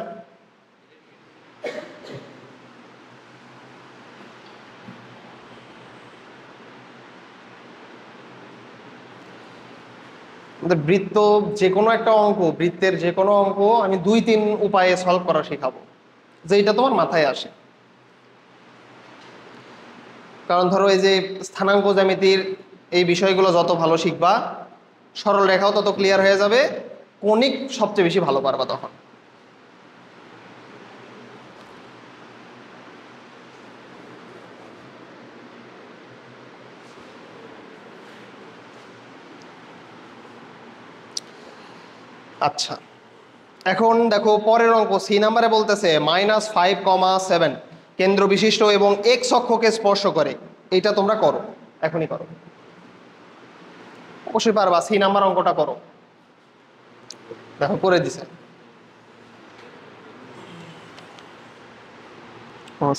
বৃত্ত যে কোনো একটা অঙ্ক, বৃত্তের যে কোনো অঙ্ক আমি 2-3 উপায়ে সলভ করা শেখাবো, যেটা তোমার মাথায় আসে। কারণ ধরো এই যে স্থানাঙ্ক জ্যামিতির এই বিষয়গুলো যত ভালো শিখবা, সরল রেখাও তত ক্লিয়ার হয়ে যাবে, কৌণিক সবচেয়ে বেশি ভালো পারবা তখন। আচ্ছা, এখন দেখো পরের অঙ্ক, সি নাম্বারে বলতেছে -5,7 কেন্দ্র বিশিষ্ট এবং এক্স অক্ষকে স্পর্শ করে। এইটা তোমরা করো, এখনই করো, অবশ্যই পারবা। সি নাম্বার অঙ্কটা করো, দেখো করে দিছে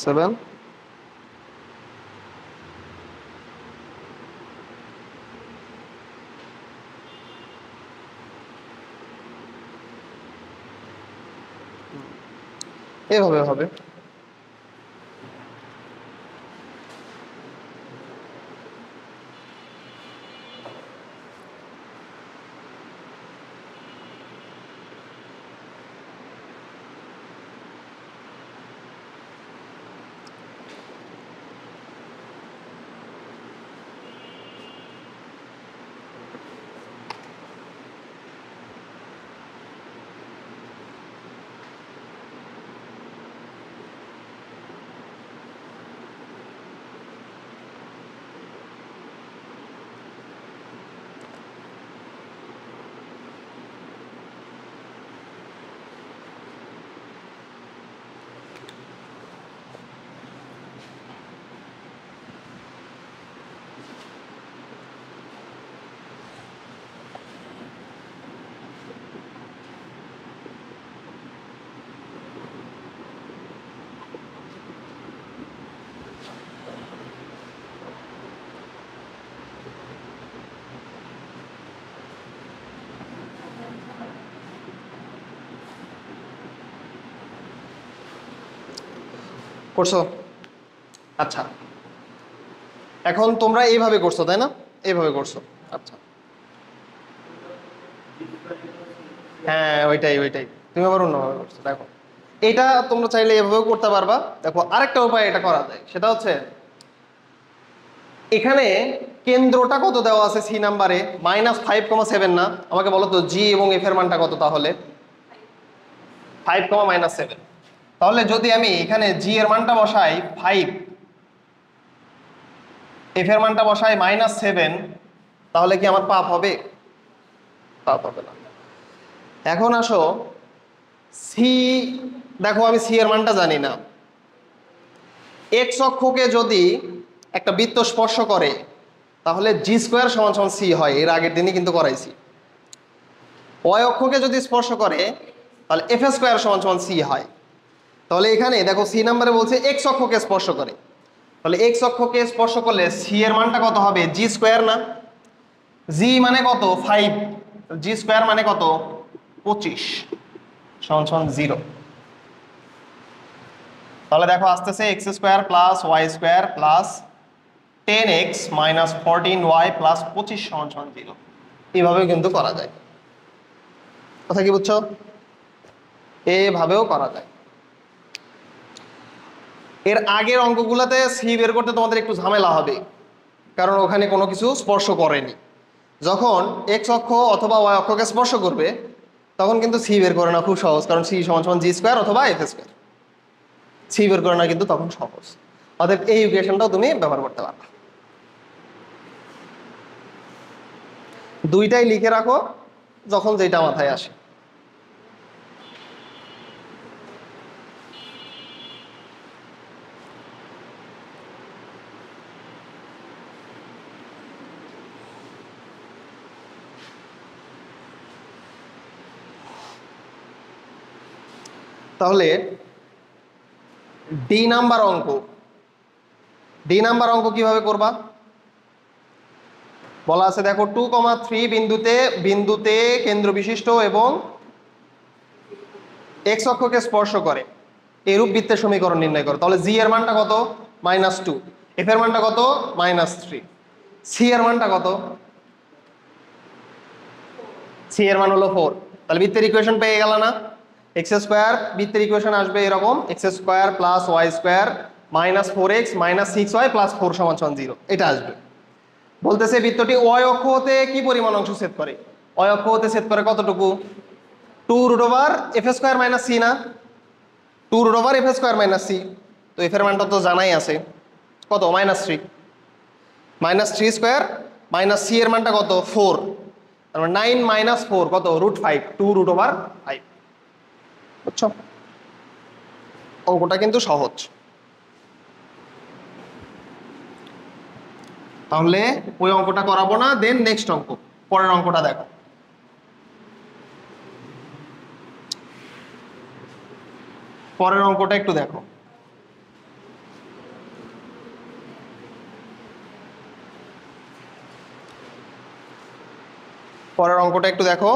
7। এভাবে হবে। করছো? আচ্ছা, এখন তোমরা এইভাবে করছো তাই না? এইভাবে করছো, আচ্ছা। হ্যাঁ, ওইটাই ওইটাই, তুমি আবার অন্যভাবে করছো। দেখো, এটা তোমরা চাইলে এভাবেও করতে পারবা। দেখো আরেকটা উপায় এটা করা যায়, সেটা হচ্ছে এখানে কেন্দ্রটা কত দেওয়া আছে সি নাম্বারে, -5,7 না? আমাকে বলো তো জি এবং এফ এর মানটা কত তাহলে? 5, -7। তাহলে যদি আমি এখানে জি এর মানটা বসাই 5, এফ এর মানটা বসাই -7, তাহলে কি আমার পাপ হবে? পাপ হবে না। এখন আসো সি, দেখো আমি সি এর মানটা জানি না। এক্স অক্ষকে যদি একটা বৃত্ত স্পর্শ করে তাহলে জি স্কোয়ার সমান সমান সি হয়, এর আগের দিনই কিন্তু করাইছি। ওয়াই অক্ষকে যদি স্পর্শ করে তাহলে এফ স্কোয়ার সমান সমান সি হয়। তাহলে এখানে দেখো সি নাম্বারে বলছে এক্স অক্ষকে স্পর্শ করে, তাহলে এক্স অক্ষকে স্পর্শ করলে সি এর মানটা কত হবে? জি স্কোয়ার না? জি মানে কত? 5, জি স্কোয়ার মানে কত? 25 সমান সমান 0। তাহলে দেখো আসতেছে x square plus Y square plus 10x minus 14y plus 25 সমান সমান 0। এইভাবেও কিন্তু করা যায়, কথা কি বুঝছো? এভাবেও করা যায়। এর আগের অঙ্কগুলোতে সি বের করতে তোমাদের একটু ঝামেলা হবে, কারণ ওখানে কোনো কিছু স্পর্শ করেনি। যখন এক্স অক্ষ অথবা ওয়াই অক্ষকে স্পর্শ করবে তখন কিন্তু সি বের করে না খুব সহজ, কারণ সি সমান সমান জি স্কোয়ার অথবা এফ স্কোয়ার। সি বের করে না কিন্তু তখন সহজ। অতএব এই ইকুয়েশনটাও তুমি ব্যবহার করতে পারবে। দুইটাই লিখে রাখো যখন যেটা মাথায় আসে। তাহলে ডি নাম্বার অঙ্ক, ডি নাম্বার অঙ্ক কিভাবে করবা? বলা আছে দেখো 2,3 বিন্দুতে কেন্দ্র বিশিষ্ট এবং এক্স অক্ষকে স্পর্শ করে এরূপ বৃত্তের সমীকরণ নির্ণয় করো। তাহলে জি এর মানটা কত? -2, এফ এর মানটা কত? -3, সি এর মানটা কত? সি এর মান হলো 4। তাহলে বৃত্তের ইকুয়েশন পেয়ে গেল না? এক্স স্কোয়ার, বৃত্তের ইকুয়েশন আসবে এরকম, x square plus Y square -4x - 6y + 4 = 0, এটা আসবে। বলতেছে বৃত্তটি y অক্ষ হতে কি পরিমাণ অংশ ছেদ করে? y অক্ষ হতে ছেদ করে কতটুকু? 2√f² - c না, 2√f² - c। তো f এর মানটা তো জানাই আছে, কত? -3। -3² - c এর মানটা কত? 4। তার মানে 9 - 4 কত? √5, 2√5। বুঝছো? অঙ্কটা কিন্তু সহজ। তাহলে ওই অঙ্কটা করাবো না, দেন নেক্সট অঙ্ক, পরের অঙ্কটা দেখো। পরের অঙ্কটা একটু দেখো। পরের অঙ্কটা একটু দেখো।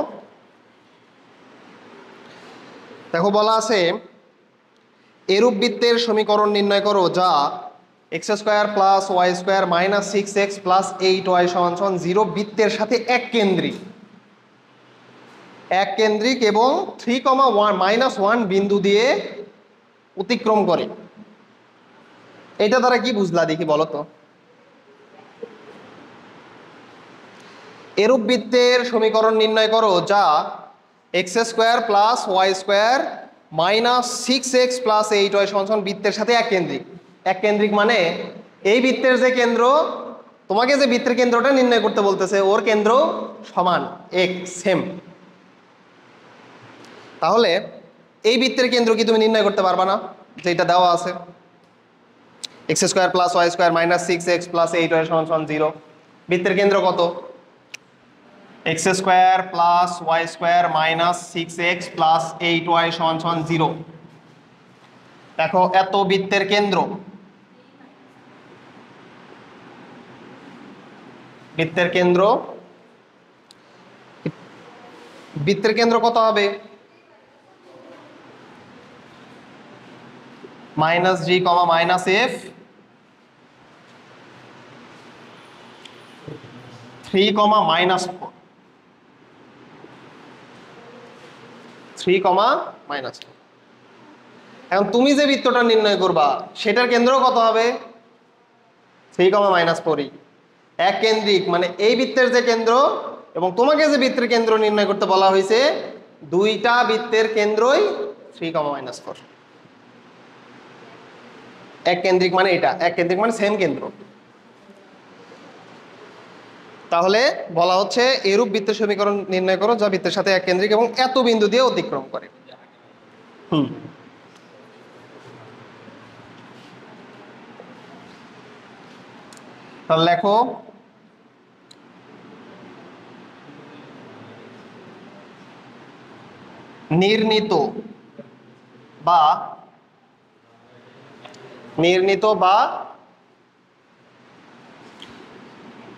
দেখো বলা আছে এরূপ বৃত্তের সমীকরণ নির্ণয় করো যা x² + y² - 6x + 8y = 0 বৃত্তের সাথে এক কেন্দ্রিক এবং 3,1 বিন্দু দিয়ে অতিক্রম করে। এটা দ্বারা কি বুঝলা দেখি বলো তো? এরূপ বৃত্তের সমীকরণ নির্ণয় করো যা x² + y² - 6x + 8y = বৃত্তের সাথে এক কেন্দ্রিক মানে এই বৃত্তের যে কেন্দ্র, তোমাকে যে বৃত্তের কেন্দ্রটা নির্ণয় করতে বলতেছে ওর কেন্দ্র সমান, এক সেম। তাহলে এই বৃত্তের কেন্দ্র কি তুমি নির্ণয় করতে পারবা না? যেটা দেওয়া আছে x² + y² - 6x + 8y = 0। বৃত্তের কেন্দ্র কত? x² + y² - 6x + 8y = 0। দেখো এত বৃত্তের কেন্দ্র, বৃত্তের কেন্দ্র কত হবে? -g, -f 3, -4 3, -4। এখন তুমি যে বৃত্তটা নির্ণয় করবা সেটার কেন্দ্র কত হবে? 3, -4। এক কেন্দ্রিক মানে এই বৃত্তের যে কেন্দ্র এবং তোমাকে যে বৃত্তের কেন্দ্র নির্ণয় করতে বলা হয়েছে, দুইটা বৃত্তের কেন্দ্রই 3, -4। এক কেন্দ্রিক মানে এটা, এক কেন্দ্রিক মানে সেম কেন্দ্র। তাহলে বলা হচ্ছে এরূপ বৃত্তের সমীকরণ নির্ণয় করো যা বৃত্তের সাথে এক কেন্দ্রিক এবং এত বিন্দু দিয়ে অতিক্রম করে। তাহলে লেখো নির্ণীত বা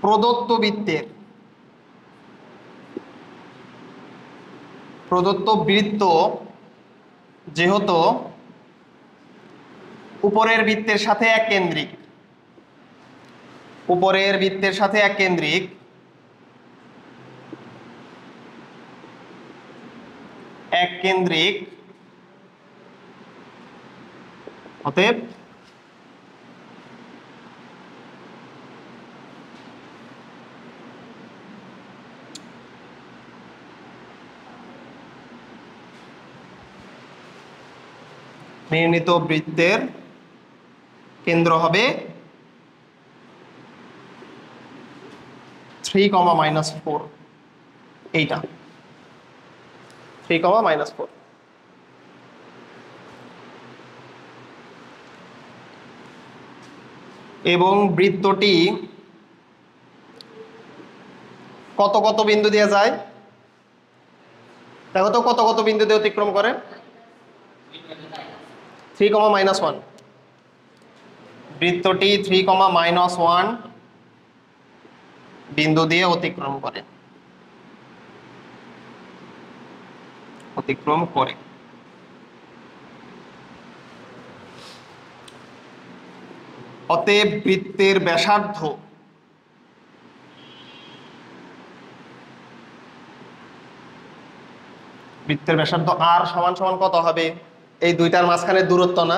প্রদত্ত বৃত্ত যেহেতু উপরের বৃত্তের সাথে এক কেন্দ্রিক, অতএব নির্ণীত বৃত্তের কেন্দ্র হবে 3, -4। এইটা 3, -4। এবং বৃত্তটি কত কত বিন্দু দিয়ে যায়? দেখো তো কত কত বিন্দু দিয়ে অতিক্রম করে? 3, -1। বৃত্তটি 3, -1 বিন্দু দিয়ে অতিক্রম করে। অতএব বৃত্তের ব্যাসার্ধ r সমান সমান কত হবে? এই দুইটার মাঝখানে দূরত্ব না?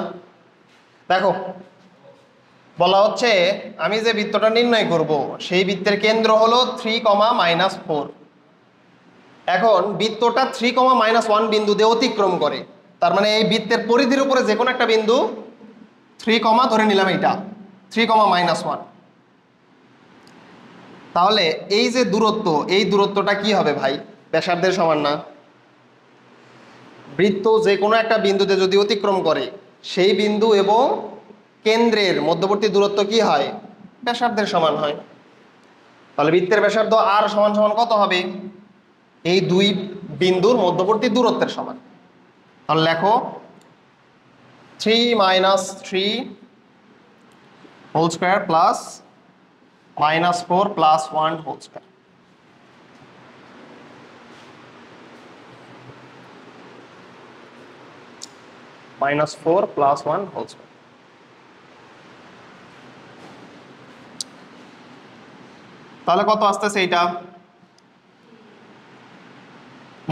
দেখো বলা হচ্ছে আমি যে বৃত্তটা নির্ণয় করব সেই বৃত্তের কেন্দ্র হলো 3, -4। এখন বৃত্তটা 3, -1 বিন্দু দিয়ে অতিক্রম করে, তার মানে এই বৃত্তের পরিধির উপরে যে কোনো একটা বিন্দু 3, ধরে নিলাম এইটা 3, -1। তাহলে এই যে দূরত্ব, এই দূরত্বটা কি হবে ভাই? ব্যাসার্ধের সমান না? বৃত্ত যে কোনো একটা বিন্দুতে যদি অতিক্রম করে সেই বিন্দু এবং কেন্দ্রের মধ্যবর্তী দূরত্ব কি হয়? ব্যাসার্ধের সমান হয়। তাহলে বৃত্তের ব্যাসার্ধ আর সমান সমান কত হবে? এই দুই বিন্দুর মধ্যবর্তী দূরত্বের সমান। তাহলে লেখো 3 - 3 whole square plus -4 + 1 whole square. -4 + 1 whole square. তাহলে কত আসতেছে এইটা?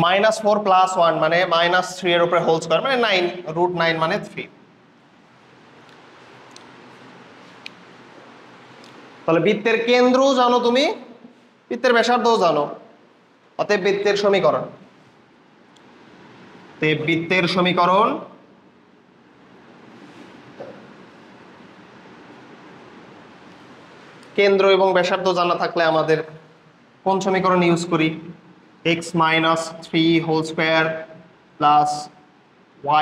-4 + 1 মানে -3 এর উপরে হোল স্কোয়ার মানে 9, √9 মানে 3। তাহলে বৃত্তের কেন্দ্রও জানো তুমি, বৃত্তের ব্যাসার্ধও জানো, অতএব বৃত্তের সমীকরণ। বৃত্তের সমীকরণ কেন্দ্র এবং ব্যাসার্ধ জানা থাকলে আমাদের কোন সমীকরণ ইউজ করি? x - 3 whole square plus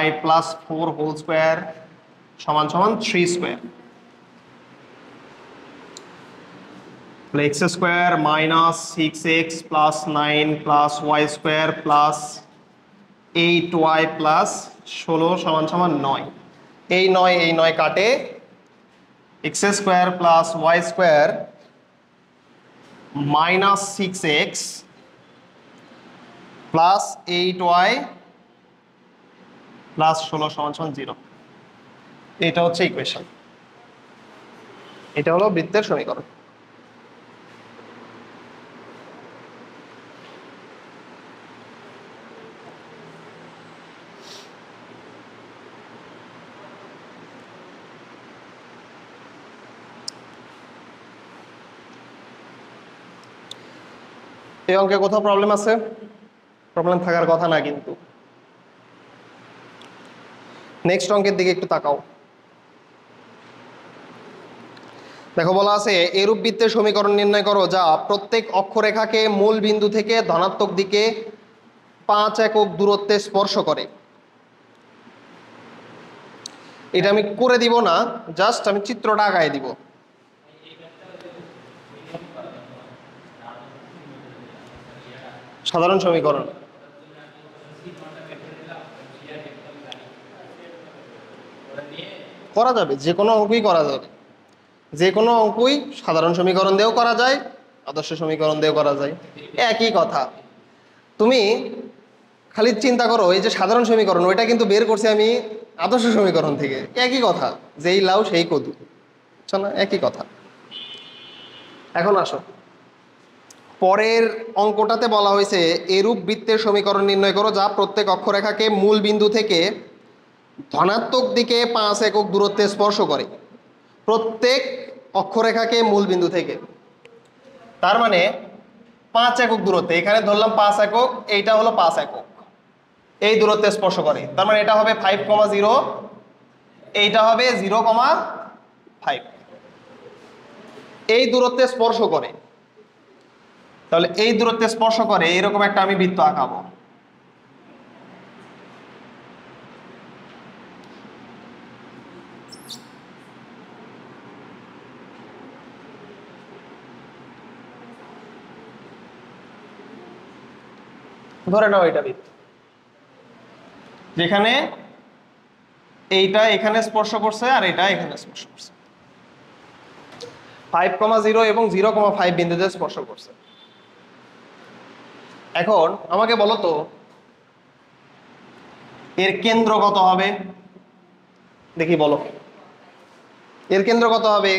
y + 4 whole square সমান সমান 3 square. x square -6x + 9 + y square plus 8y + 16 সমান সমান 9। এই 9 কাটে, x square plus y square -6x plus 8y plus 16 সমান সমান 0। এটা হচ্ছে ইকুয়েশন, এটা হলো বৃত্তের সমীকরণ। এই অঙ্কে কোথাও প্রবলেম আছে? প্রবলেম থাকার কথা না কিন্তু। নেক্সট অঙ্কের দিকে একটু তাকাও। দেখো বলা আছে এরূপ বৃত্তের সমীকরণ নির্ণয় করো যা প্রত্যেক অক্ষরেখাকে মূল বিন্দু থেকে ধনাত্মক দিকে 5 একক দূরত্বে স্পর্শ করে। এটা আমি করে দিব না, জাস্ট আমি চিত্রটা আঁকায় দিব। সাধারণ সমীকরণ করা যাবে, যে কোনো অঙ্কই করা যাবে, যে কোনো অঙ্কই সাধারণ সমীকরণ দিয়েও করা যায়, আদর্শ সমীকরণ দিয়েও করা যায়, একই কথা। তুমি খালি চিন্তা করো এই যে সাধারণ সমীকরণ ওইটা কিন্তু বের করছি আমি আদর্শ সমীকরণ থেকে, একই কথা, যেই লাউ সেই কদু, বুঝছো না? একই কথা। এখন আসো পরের অঙ্কটাতে বলা হয়েছে এরূপ বৃত্তের সমীকরণ নির্ণয় করো যা প্রত্যেক অক্ষরেখাকে মূল বিন্দু থেকে ধনাত্মক দিকে 5 একক দূরত্বে স্পর্শ করে। প্রত্যেক অক্ষরেখাকে মূল বিন্দু থেকে, তার মানে 5 একক দূরত্বে, এখানে ধরলাম 5 একক, এইটা হলো 5 একক, এই দূরত্বে স্পর্শ করে। তার মানে এটা হবে 5,0, এইটা হবে 0,5, এই দূরত্বে স্পর্শ করে। তাহলে এই দূরত্বে স্পর্শ করে এরকম একটা আমি বৃত্ত আঁকাবো। ধরে নাও এটা বৃত্ত, যেখানে এইটা এখানে স্পর্শ করছে আর এটা এখানে স্পর্শ করছে, 5,0 এবং 0,5 বিন্দুতে স্পর্শ করছে। এখন আমাকে বলো তো এর কেন্দ্র কত হবে? দেখি বলো, এর কেন্দ্র কত হবে?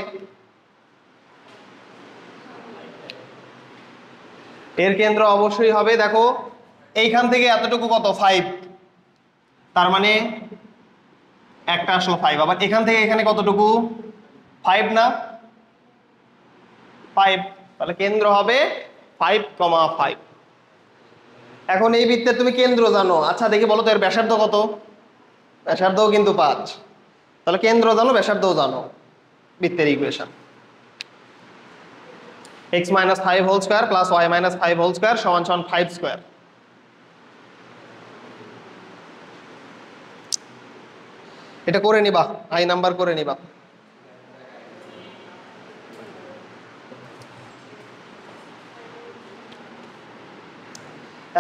এর কেন্দ্র অবশ্যই হবে, দেখো এইখান থেকে এতটুকু কত 5, তার মানে একটা আসলো 5, আবার এখান থেকে এখানে কতটুকু 5 না 5, তাহলে কেন্দ্র হবে 5,5। এখন এই বৃত্তের তুমি কেন্দ্র জানো, আচ্ছা দেখি বলো তো এর ব্যাসার্ধ কত? ব্যাসার্ধও কিন্তু 5, তাহলে কেন্দ্র জানো ব্যাসার্ধও জানো। বৃত্তের equation x minus 5 whole square plus y minus 5 whole square সমান সমান 5 স্কয়ার। এটা করে নিবা, আই নাম্বার করে নিবা।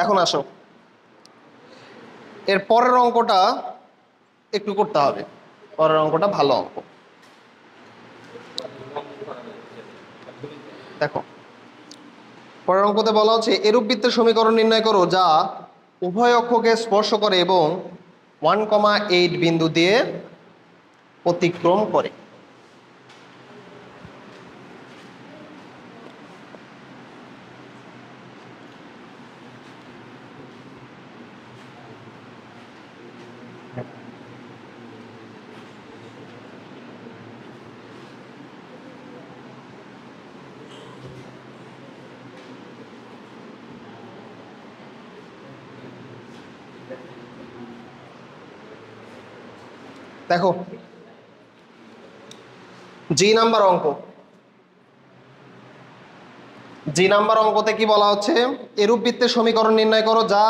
এখন আসো এর পরের অঙ্কটা একটু করতে হবে, পরের অঙ্কটা ভালো অঙ্ক। দেখো পরের অঙ্কতে বলা হচ্ছে এরূপ বৃত্তের সমীকরণ নির্ণয় করো যা উভয় অক্ষকে স্পর্শ করে এবং 1,8 বিন্দু দিয়ে অতিক্রম করে। দেখো জি নাম্বার অঙ্ক, জি নাম্বার অঙ্কতে কি বলা হচ্ছে এরূপ বৃত্তের সমীকরণ নির্ণয় করো যা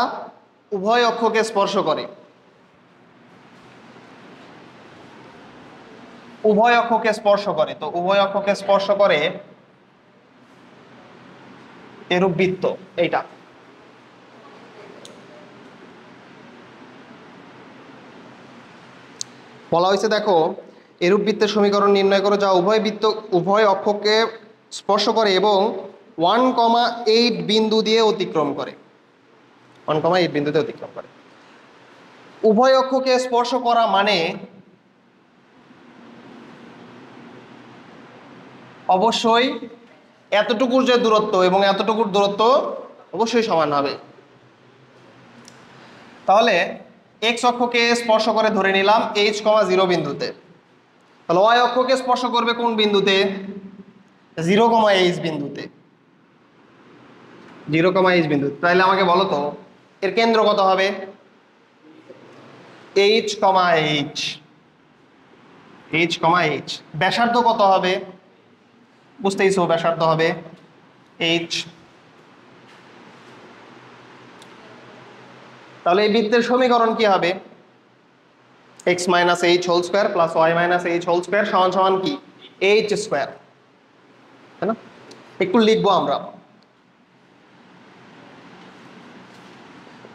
উভয় অক্ষকে স্পর্শ করে। উভয় অক্ষকে স্পর্শ করে, তো উভয় অক্ষকে স্পর্শ করে এরূপ বৃত্ত এইটা। বলা হয়েছে দেখো এরূপ বৃত্তের সমীকরণ নির্ণয় করো যা উভয় অক্ষকে স্পর্শ করে এবং 1,8 বিন্দু দিয়ে অতিক্রম করে। 1,8 বিন্দুতে অতিক্রম করে। উভয় অক্ষকে স্পর্শ করা মানে অবশ্যই এতটুকুর যে দূরত্ব এবং এতটুকুর দূরত্ব অবশ্যই সমান হবে। তাহলে এক্স অক্ষকে স্পর্শ করে ধরে নিলাম h,0 বিন্দুতে, তাহলে ওয়াই অক্ষকে স্পর্শ করবে কোন বিন্দুতে? 0,h বিন্দুতে। 0,h বিন্দু, তাহলে আমাকে বলো তো এর কেন্দ্র কত হবে? h,h। h,h। ব্যাসার্ধ কত হবে? বুঝতেইছো ব্যাসার্ধ হবে h। তাহলে এই বৃত্তের সমীকরণ কি হবে? x minus h whole square plus y minus h whole square সমান সমান কি? h স্কয়ার, তাই না? একটু লিখবো আমরা।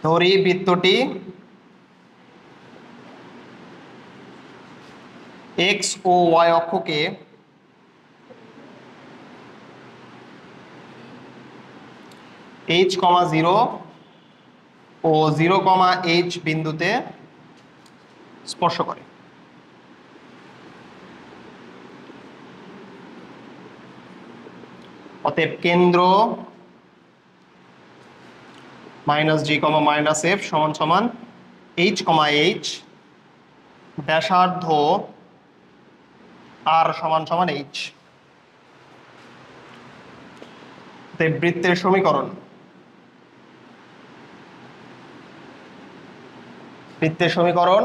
ধরি বৃত্তটি x ও y অক্ষকে h,0 ও 0,h বিন্দুতে স্পর্শ করে। অতএব কেন্দ্র মাইনাস জি কমা মাইনাস এফ সমান সমান h,h, ব্যাসার্ধ আর সমান সমান h। বৃত্তের সমীকরণ, বৃত্তের সমীকরণ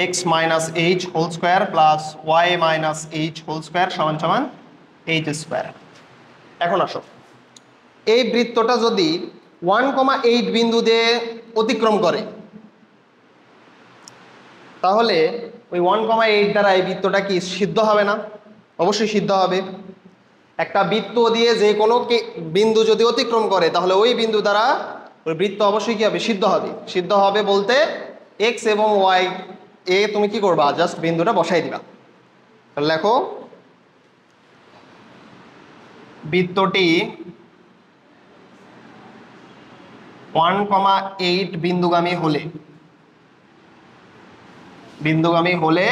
x minus h whole square plus y minus h whole square সমান সমান h স্কয়ার। এখন আসো এই বৃত্তটা যদি 1,8 বিন্দু দিয়ে অতিক্রম করে তাহলে ওই 1,8 দ্বারা এই বৃত্তটা কি সিদ্ধ হবে না? অবশ্যই সিদ্ধ হবে। একটা বৃত্ত দিয়ে যে কোনো বিন্দু যদি অতিক্রম করে তাহলে ওই বিন্দু দ্বারা ওই বৃত্ত অবশ্যই কি হবে? সিদ্ধ হবে। সিদ্ধ হবে বলতে এক্স এবং ওয়াই এ তুমি কি করবা? জাস্ট বিন্দুটা বসাই দিবা। তাহলে লেখো বৃত্তটি 1,8 বিন্দুগামী হলে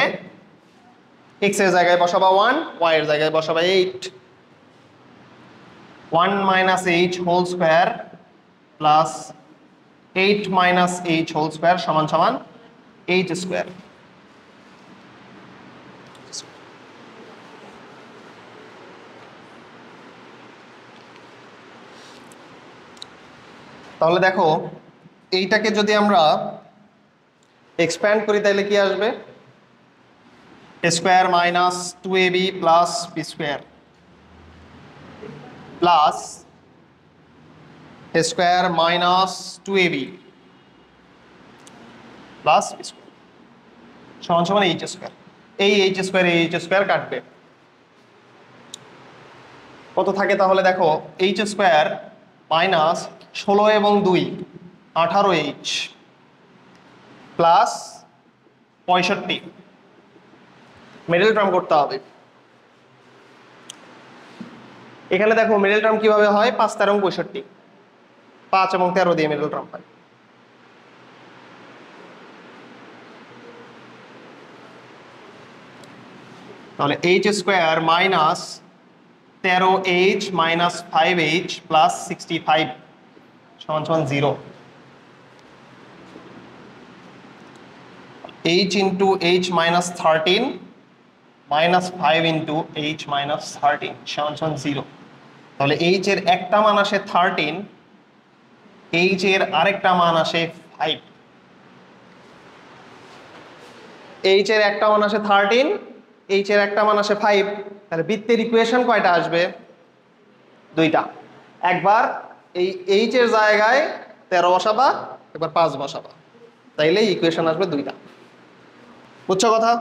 এক্স এর জায়গায় বসাবা 1, ওয়াই এর জায়গায় বসাবা 8। 1 minus h whole square plus 8 minus h whole square সমান সমান h স্কয়ার। তাহলে দেখো এইটাকে যদি আমরা এক্সপ্যান্ড করি তাহলে কি আসবে, a square minus 2ab plus b square plus a square minus 2ab plus b square সমান সমান h স্কয়ার। এই h স্কয়ার এই h স্কয়ার কাটবে, কত থাকে তাহলে দেখো h স্কয়ার মাইনাস 16 এবং 2 18h প্লাস 65, মিডল টার্ম করতে হবে। এখানে দেখো মিডল টার্ম কিভাবে হয়, 5 13 65, 5 এবং 13 দিয়ে মিডল টার্ম হয়। তাহলে h square minus 13h minus 5h plus 65 সমান সমান 0। h into h minus 13 minus 5 into h minus 13 সমান সমান 0। তাহলে h এর একটা মান আসে 13, h এর আরেকটা মান আসে 5। h এর একটা মান আসে 13, h এর একটা মান আসে 5। তাহলে বৃত্তের ইকুয়েশন কয়টা আসবে, দুইটা। একবার এই h এর জায়গায় 13 বসাবা, একবার 5 বসাবা, তাইলে ইকুয়েশন আসবে দুইটা। বুঝছো কথা?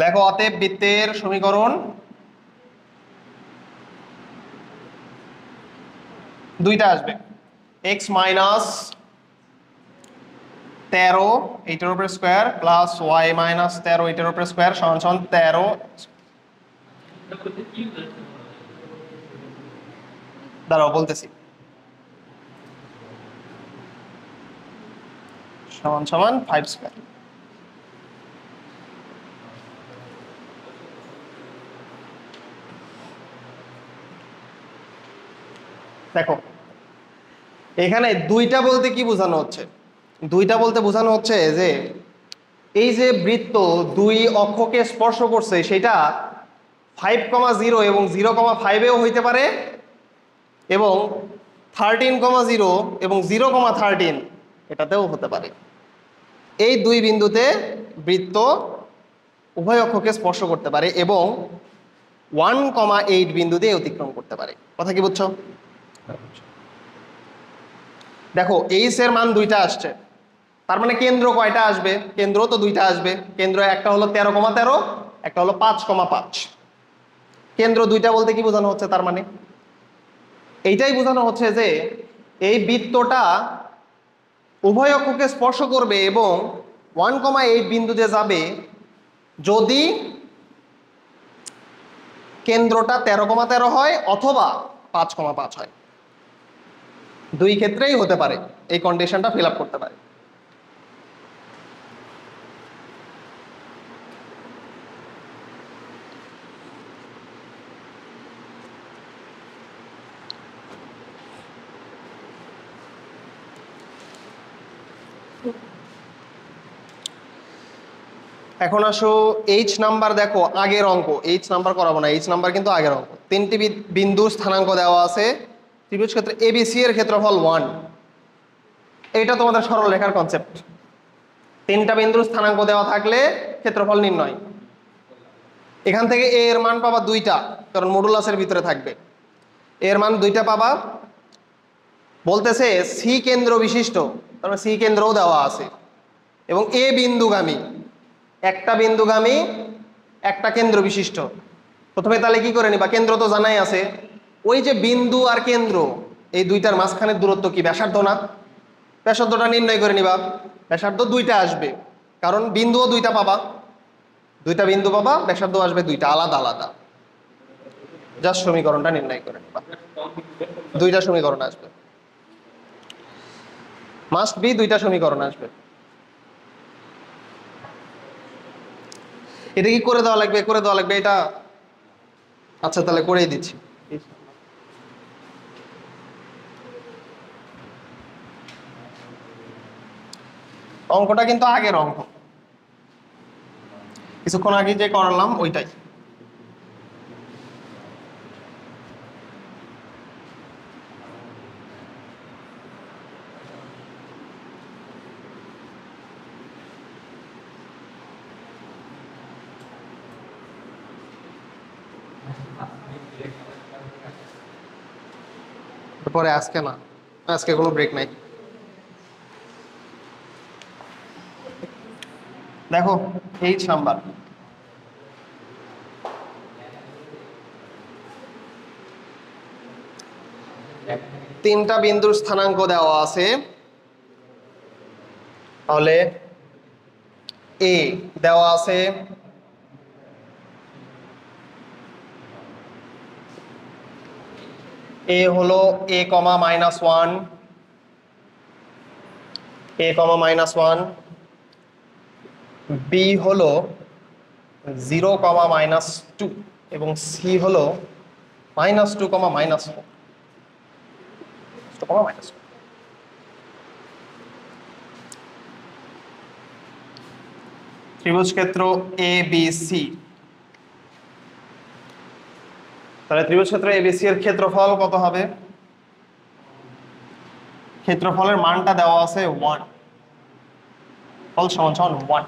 দেখো অতএব বৃত্তের সমীকরণ দুইটা আসবে, x মাইনাস 13 এইটার উপরে স্কোয়ার প্লাস y মাইনাস 13 এইটার উপরে স্কোয়ার সমান সমান 13। দাঁড়াও বলতেছি, সমান সমান 5 স্কোয়ার। দেখো এখানে দুইটা বলতে কি বোঝানো হচ্ছে, দুইটা বলতে বোঝানো হচ্ছে যে এই যে বৃত্ত দুই অক্ষকে স্পর্শ করছে সেটা 5,0 এবং 0,5-এও হইতে পারে, এবং 13,0 এবং 0,13 এটাতেও হতে পারে। এই দুই বিন্দুতে বৃত্ত উভয় অক্ষকে স্পর্শ করতে পারে এবং 1,8 বিন্দু দিয়ে অতিক্রম করতে পারে। কথা কি বুঝছো? দেখো এইচ এর মান দুইটা আসছে, তার মানে কেন্দ্র কয়টা আসবে, কেন্দ্র তো দুইটা আসবে। কেন্দ্র একটা হলো 13,13, একটা হলো 5,5। কেন্দ্র দুইটা বলতে কি বোঝানো হচ্ছে, তার মানে এইটাই বোঝানো হচ্ছে যে এই বৃত্তটা উভয় অক্ষকে স্পর্শ করবে এবং 1,8 বিন্দুতে যাবে যদি কেন্দ্রটা 13,13 হয় অথবা 5,5 হয়। দুই ক্ষেত্রেই হতে পারে, এই কন্ডিশনটা ফিল আপ করতে পারে। এখন আসো এইচ নাম্বার, দেখো আগের অঙ্ক, এইচ নাম্বার করাবো না, এইচ নাম্বার কিন্তু আগের অঙ্ক। তিনটি বিন্দুর স্থানাঙ্ক দেওয়া আছে, ত্রিভুজ ক্ষেত্রে এবিসি এর ক্ষেত্রফল 1। এইটা তোমাদের সরল রেখার কনসেপ্ট। তিনটা বিন্দুর স্থানাঙ্ক দেওয়া থাকলে ক্ষেত্রফল নির্ণয়। এখান থেকে এ এর মান পাবা দুইটা, কারণ মডুলাসের ভিতরে থাকবে। এর মান দুইটা পাবা। বলতেছে সি কেন্দ্র বিশিষ্ট, তারপরে সি কেন্দ্রও দেওয়া আছে, এবং এ বিন্দুগামী, একটা বিন্দুগামী একটা কেন্দ্র বিশিষ্ট। প্রথমে তাহলে কি করে নিবা, কেন্দ্র তো জানাই আছে, ওই যে বিন্দু আর কেন্দ্র এই দুইটার মাঝখানের দূরত্ব কি, ব্যাসার্ধ না? ব্যাসার্ধটা নির্ণয় করে নিবা। ব্যাসার্ধ দুইটা আসবে, কারণ বিন্দুও দুইটা পাবা, দুইটা বিন্দু পাবা, ব্যাসার্ধ আসবে দুইটা আলাদা আলাদা। জাস্ট সমীকরণটা নির্ণয় করে নিবা, দুইটা সমীকরণ আসবে, মাস্ট বি দুইটা সমীকরণ আসবে। এটা কি করে দেওয়া লাগবে, করে দেওয়া লাগবে এটা? আচ্ছা তাহলে করেই দিচ্ছি। অঙ্কটা কিন্তু আগের অঙ্ক, কিছুক্ষণ আগে যে করালাম ওইটাই। পরে আজকে না, আজকে কোনো ব্রেক নাই। দেখো 8 নাম্বার, তিনটা বিন্দুর স্থানাঙ্ক দেওয়া আছে। তাহলে এ দেওয়া আছে এ হলো a, -1, a, -1, বি হলো 0, -2 এবং সি হলো -2, -4, 2, -4। ত্রিভুজ ক্ষেত্র এ বি সি। তাহলে ত্রিভুজ ক্ষেত্র এ বি সি এর ক্ষেত্রফল কত হবে? ক্ষেত্রফলের মানটা দেওয়া আছে 1, ফল সমান সমান 1,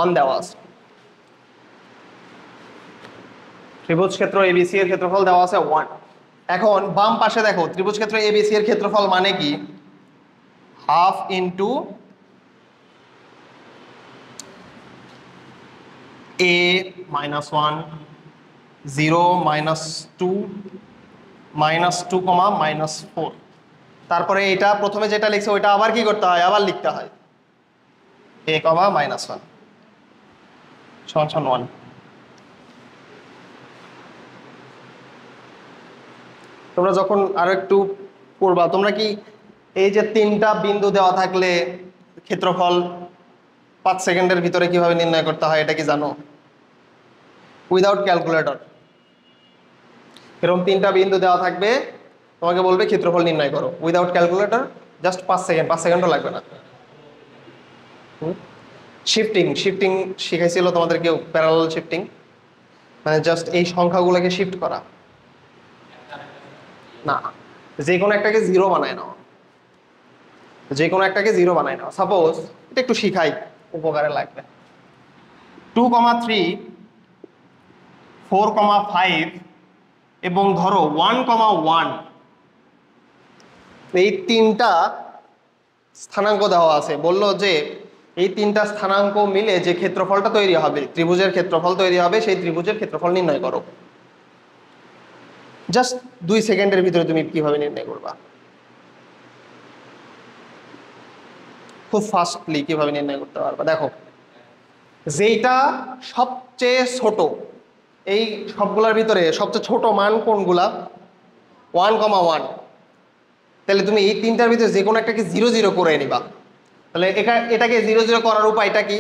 1 দেওয়া আছে। ত্রিভুজ ক্ষেত্র এবিসি এর ক্ষেত্রফল দেওয়া আছে 1। এখন বাম পাশে দেখো ত্রিভুজ ক্ষেত্র এবিসি এর ক্ষেত্রফল মানে কি? Half into a -1, 0, -2, -2, -4। তারপরে এটা প্রথমে যেটা লিখছে ওইটা আবার কি করতে হয়? আবার লিখতে হয় a, -1 সমান সমান 1। তোমরা যখন আরো একটু পড়বা, তোমরা কি এই যে তিনটা বিন্দু দেওয়া থাকলে ক্ষেত্রফল 5 সেকেন্ডের ভিতরে কিভাবে নির্ণয় করতে হয় এটা কি জানো? Without calculator. এরকম তিনটা বিন্দু দেওয়া থাকবে, তোমাকে বলবে ক্ষেত্রফল নির্ণয় করো, উইদাউট ক্যালকুলেটর, জাস্ট 5 সেকেন্ড, 5 সেকেন্ডও লাগবে না। শিফটিং শিফটিং শিখাইছিল তোমাদের কেউ? প্যারালাল শিফটিং মানে জাস্ট এই সংখ্যাগুলোকে শিফট করা না, যে কোনো একটাকে জিরো বানায় নাও, যে কোনো একটাকে জিরো বানায় নাও। সাপোজ এটা একটু শিখাই, উপকারে লাগবে। 2, 3, 4, 5 এবং ধরো 1, 1, এই তিনটা স্থানাঙ্ক দেওয়া আছে। বললো যে এই তিনটা স্থানাঙ্ক মিলে যে ক্ষেত্রফলটা তৈরি হবে, ত্রিভুজের ক্ষেত্রফল তৈরি হবে, সেই ত্রিভুজের ক্ষেত্রফল নির্ণয় করো। জাস্ট 2 সেকেন্ডের ভিতরে তুমি কিভাবে নির্ণয় করবা? খুব ফাস্টলি কিভাবে নির্ণয় করতে পারবা? দেখো, যেইটা সবচেয়ে ছোট, এই সবগুলোর ভিতরে সবচেয়ে ছোট মান কোনগুলা? 1, 1। তাহলে তুমি এই তিনটার ভিতরে যে কোনো একটাকে 0, 0 করে নিবা। তাহলে এটাকে 0, 0 করার উপায়টা কি?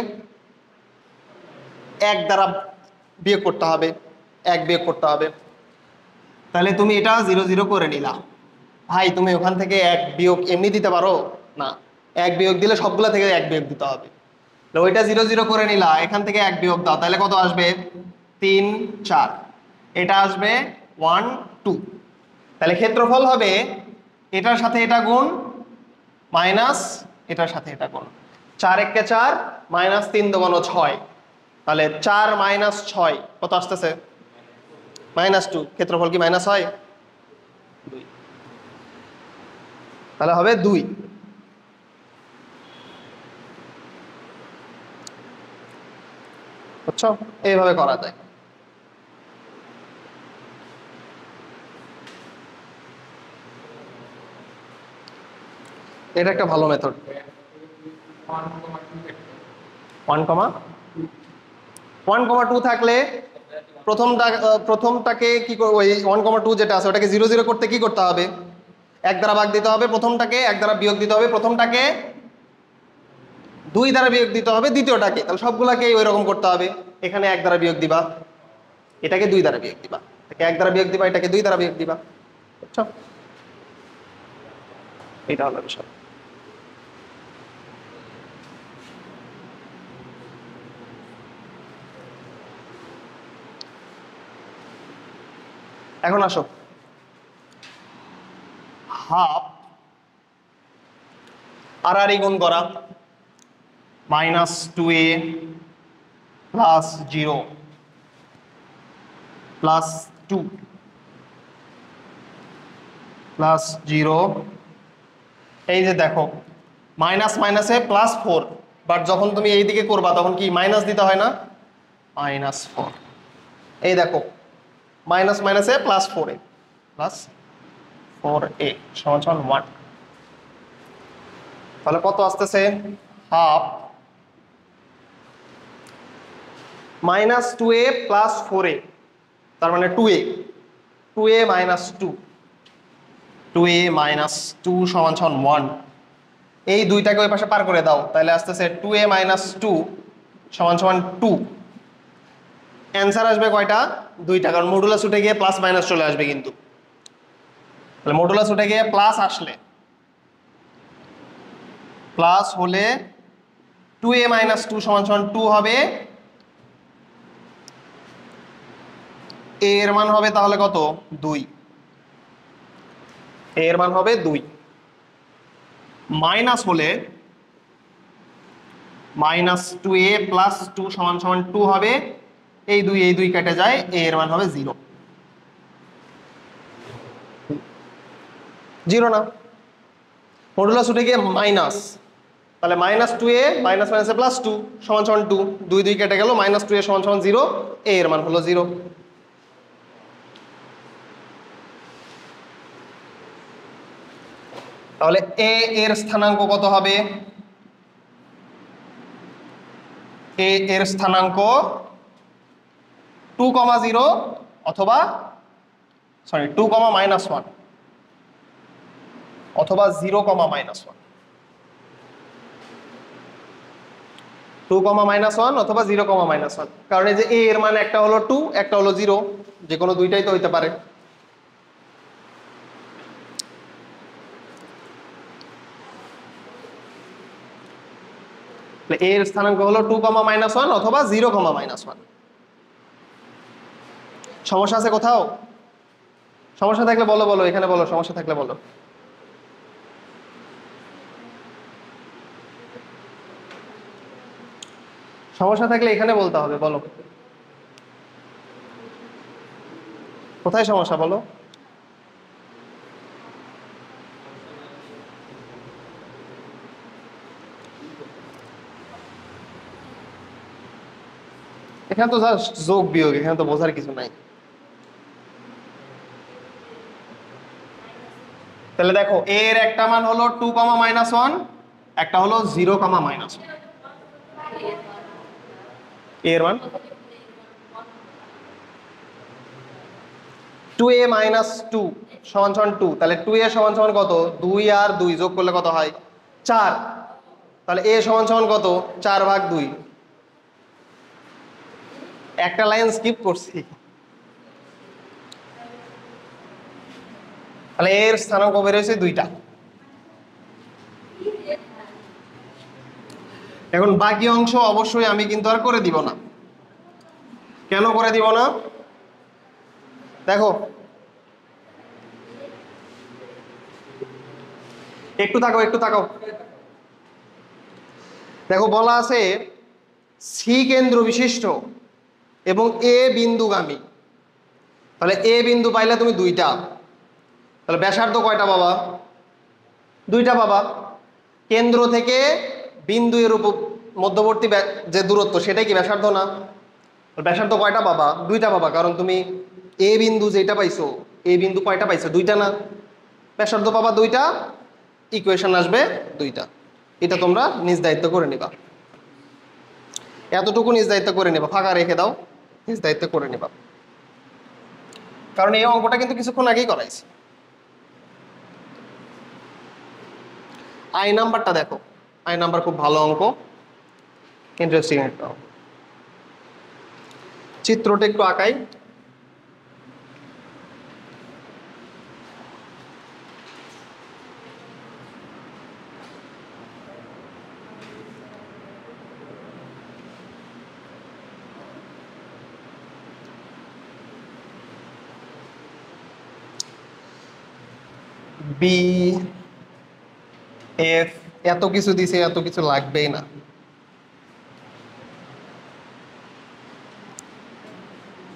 1 দ্বারা বিয়োগ করতে হবে, 1 বিয়োগ করতে হবে। তাহলে তুমি এটা 0, 0 করে নিলা। ভাই তুমি ওখান থেকে 1 বিয়োগ এমনি দিতে পারো না, 1 বিয়োগ দিলে সবগুলা থেকে 1 বিয়োগ দিতে হবে। ওইটা 0, 0 করে নিলা, এখান থেকে 1 বিয়োগ দাও, তাহলে কত আসবে? 3, 4। এটা আসবে 1, 2। তাহলে ক্ষেত্রফল হবে এটার সাথে এটা গুণ মাইনাস এটার সাথে এটা গুণ। 4 একে 4, -3 × 6। তাহলে 4 - 6 কত আসতেছে? -2। ক্ষেত্রফল কি মাইনাস হয়? 2। তাহলে হবে 2। বুঝছো? এইভাবে করা যায়। এটা একটা ভালো মেথড। 1, 2 থাকলে প্রথমটাকে কি করবো? ওই 1, 2 যেটা আছে ওটাকে 0, 0 করতে কি করতে হবে? 1 দ্বারা ভাগ দিতে হবে প্রথমটাকে, 1 দ্বারা বিয়োগ দিতে হবে প্রথমটাকে, 2 দ্বারা বিয়োগ দিতে হবে দ্বিতীয়টাকে। তাহলে সবগুলাকেই ওই রকম করতে হবে। এখানে 1 দ্বারা বিয়োগ দিবা, এটাকে 2 দ্বারা বিয়োগ দিবা, এটাকে 1 দ্বারা বিয়োগ দিবা, এটাকে 2 দ্বারা বিয়োগ দিবা। বুঝছো? এটা হলো বিষয়। এখন আসো, হাফ আর গুণ করা, -2a + 0 প্লাস 2 প্লাস 0। এই যে দেখো মাইনাস মাইনাসে +4, বাট যখন তুমি এই দিকে করবা তখন কি মাইনাস দিতে হয় না, -4। এই দেখো মাইনাস মাইনাসে +4a +4a সমান 1। তাহলে কত আসতেছে, হাফ -2a + 4a, তার মানে 2a 2a - 2 2 সমান 1। এই দুইটাকে ওই পাশে পার করে দাও, তাহলে আসতেছে 2a - 2 সমান 2। অ্যান্সার আসবে কয়টা, দুইটা, কারণ মডুলাস উঠে গিয়ে প্লাস মাইনাস চলে আসবে। কিন্তু তাহলে মডুলাস উঠে গিয়ে প্লাস আসলে, প্লাস হলে 2a - 2 সমান 2 হবে। a এর মান হবে তাহলে কত, 2। a এর মান হবে 2। মাইনাস হলে -2a + 2 সমান 2 হবে। এই দুই কেটে যায়, a এর মান হবে 0। 0 না, মডুলাস উঠে গিয়ে মাইনাস, তাহলে -2a মাইনাস মাইনাসে +2 সমান 2। দুই কেটে গেল, -2a সমান 0, a এর মান হলো 0। তাহলে a এর স্থানাঙ্ক কত হবে, a এর স্থানাঙ্ক 2, 0 অথবা 2, -1 অথবা 0, -1। 2, -1 অথবা 0, -1, কারণ এই যে a এর মান একটা হলো 2, একটা হলো 0, যে কোনো দুইটাই তো হইতে পারে। a এর স্থানাঙ্ক হলো 2, -1 অথবা 0, -1। সমস্যা আছে কোথাও, সমস্যা থাকলে বলো, এখানে বলো, সমস্যা থাকলে বলো। সমস্যা থাকলে এখানে বলতে হবে, বলো কোথায় সমস্যা, বলো। এখানে তো জাস্ট যোগ বিয়োগ, এখানে তো বোঝার কিছু নাই। তাহলে দেখো a এর একটা মান হলো 2, -1, একটা হলো 0, -1। এর মান 2a - 2 সমান 2, তাহলে 2a সমান কত, 2 আর 2 যোগ করলে কত হয়, 4। তাহলে a সমান কত, 4/2। একটা লাইন স্কিপ করছি। তাহলে এর স্থানাঙ্ক বের হয়েছে 2টা। এখন বাকি অংশ অবশ্যই আমি কিন্তু আর করে দিব না। কেন করে দিব না, দেখো একটু তাকাও। দেখো বলা আছে সি কেন্দ্র বিশিষ্ট এবং এ বিন্দুগামী। তাহলে এ বিন্দু পাইলে তুমি 2টা, তাহলে ব্যাসার্ধ কয়টা পাবা, 2টা পাবা। কেন্দ্র থেকে বিন্দু এর মধ্যবর্তী যে দূরত্ব, সেটাই কি ব্যাসার্ধ না, ব্যাসার্ধ কয়টা পাবা, 2টা পাবা, কারণ তুমি এ বিন্দু যেটা পাইছো, এ বিন্দু কয়টা পাইছো, 2টা না, ব্যাসার্ধ পাবা 2টা, ইকুয়েশন আসবে 2টা। এটা তোমরা নিজ দায়িত্ব করে নিবা, এতটুকু নিজ দায়িত্ব করে নিবা, ফাঁকা রেখে দাও, নিজ দায়িত্ব করে নিবা, কারণ এই অঙ্কটা কিন্তু কিছুক্ষণ আগেই করাইছি। আই নাম্বারটা দেখো, আই নাম্বার খুব ভালো অঙ্ক, ইন্টারেস্টিং একটা অঙ্ক। চিত্রটা একটু আঁকাই। বি এফ, এত কিছু দিছে, এত কিছু লাগবেই না।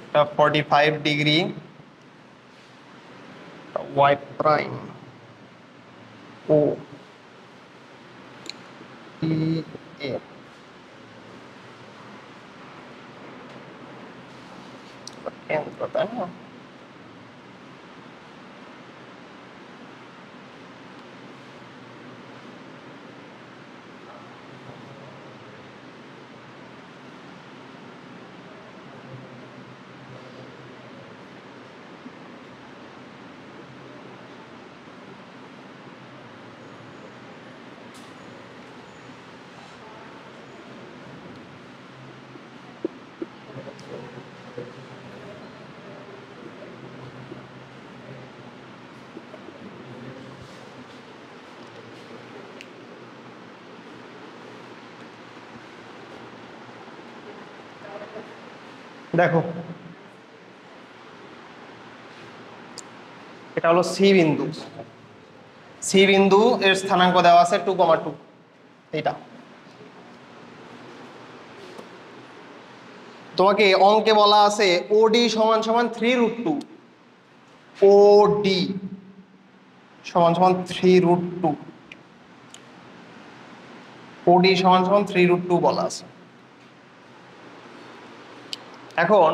এটা 45 ডিগ্রি ওয়াই প্রাইম ও ই এ কেন্দ্র, তাই না? দেখো এটা হলো সি বিন্দু। সি বিন্দু এর স্থানাঙ্ক দেওয়া আছে 2,2। এইটা তোমাকে অঙ্কে বলা আছে ওডি সমান সমান 3√2। ওডি সমান সমান 3√2। ওডি সমান সমান 3√2 বলা আছে। এখন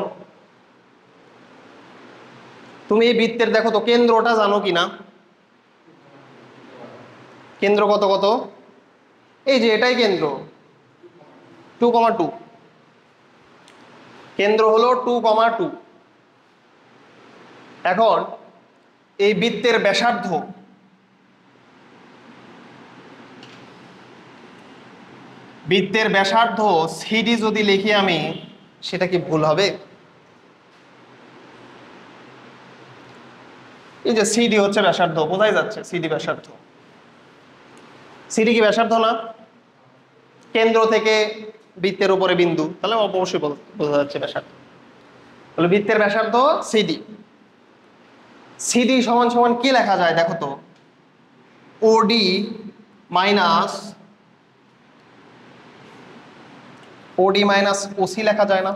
তুমি এই বৃত্তের দেখো তো কেন্দ্রটা জানো কিনা? কেন্দ্র কত কত? এই যে এটাই কেন্দ্র 2,2। কেন্দ্র হলো 2,2। এখন এই বৃত্তের ব্যাসার্ধ, বৃত্তের ব্যাসার্ধ সিডি যদি লিখি আমি, সেটা কি ভুল হবে? এই যে সিডি হচ্ছে ব্যাসার্ধ, বোঝাই যাচ্ছে সিডি ব্যাসার্ধ। সিডি কি ব্যাসার্ধ না? কেন্দ্র থেকে বৃত্তের উপরে বিন্দু, তাহলে অবশ্যই বোঝা যাচ্ছে ব্যাসার্ধ। তাহলে বৃত্তের ব্যাসার্ধ সিডি। সিডি সমান সমান কি লেখা যায় দেখো তো? ওডি মাইনাস ওসি লেখা যায় না?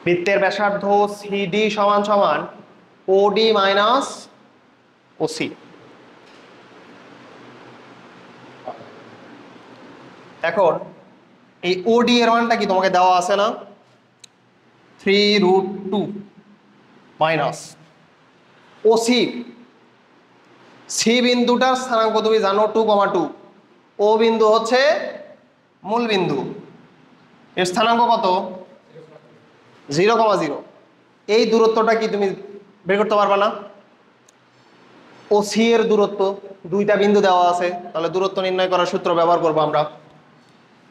বৃত্তের ব্যাসার্ধ সিডি সমান সমান ওডি মাইনাস ওসি। এখন এই ওডি এর মানটা কি তোমাকে দেওয়া আছে না? 3√2 মাইনাস ওসি। সি বিন্দুটার স্থানাঙ্ক তুমি জানো 2,2। ও বিন্দু হচ্ছে মূল বিন্দু, এর স্থানাঙ্ক কত? 0,0। এই দূরত্বটা কি তুমি বের করতে পারবা না? ও সি এর দূরত্ব, দুইটা বিন্দু দেওয়া আছে, তাহলে দূরত্ব নির্ণয় করার সূত্র ব্যবহার করবো আমরা।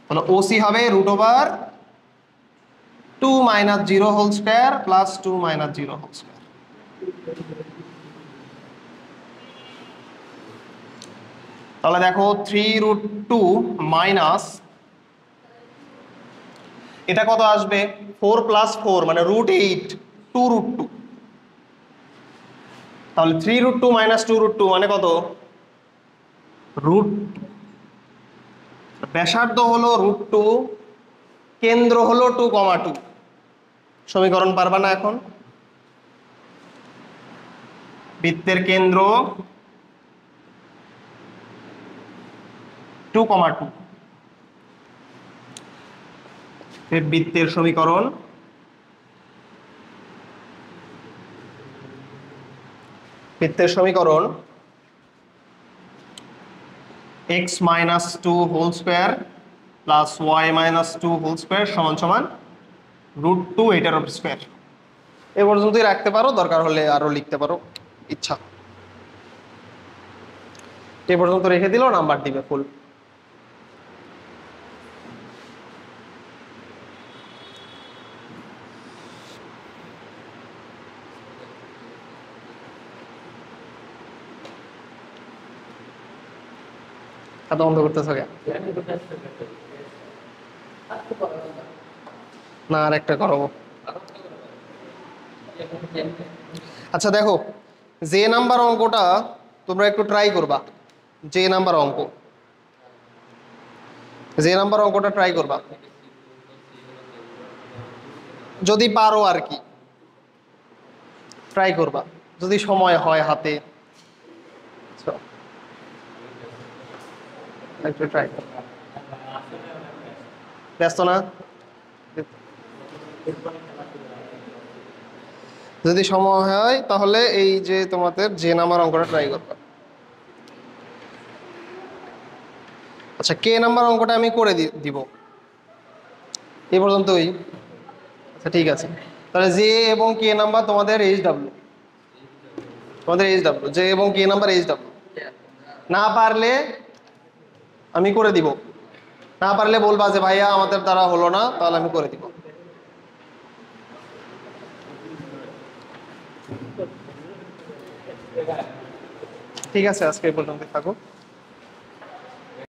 তাহলে ওসি হবে √2 - 0 whole square plus 2 - 0 whole square. তাহলে দেখো 3√2 মাইনাস এটা কত আসবে? 4 + 4 মানে √8, 2√2। তাহলে 3√2 - 2√2 মানে কত? √। ব্যাসার্ধ হলো √2, কেন্দ্র হলো 2,2। সমীকরণ পারবা না এখন? বৃত্তের কেন্দ্র 2,2, বৃত্তের সমীকরণ x - 2 whole square plus y - 2 whole square সমান সমান √2 এটার স্কয়ার। এ পর্যন্তই রাখতে পারো, দরকার হলে আরো লিখতে পারো, ইচ্ছা। এ পর্যন্ত রেখে দিলেও নাম্বার দিবে ফুল। খাতা বন্ধ করতেছ কেন? না, আর একটা করাবো। আচ্ছা দেখো, যে নাম্বার অঙ্কটা তোমরা একটু ট্রাই করবা, যে নাম্বার অঙ্কটা ট্রাই করবা। যদি পারো আর কি ট্রাই করবা, যদি সময় হয় হাতে। So, একটু ট্রাই করবা। ব্যস্ত না? যদি সময় হয় তাহলে এই যে তোমাদের যে নাম্বার অঙ্কটা ট্রাই করবা। আচ্ছা, কে নাম্বার অঙ্কটা আমি করে দিব এই পর্যন্তই। আচ্ছা ঠিক আছে, তাহলে জে এবং কে নাম্বার তোমাদের এইচ ডাব্লিউ, তোমাদের এইচ ডাব্লিউ, জে এবং কে নাম্বার এইচ ডাব্লিউ। না পারলে আমি করে দিব, না পারলে বলবা যে ভাইয়া আমাদের দ্বারা হলো না, তাহলে আমি করে দিব। ঠিক আছে, আজকে এই পর্যন্ত থাকো।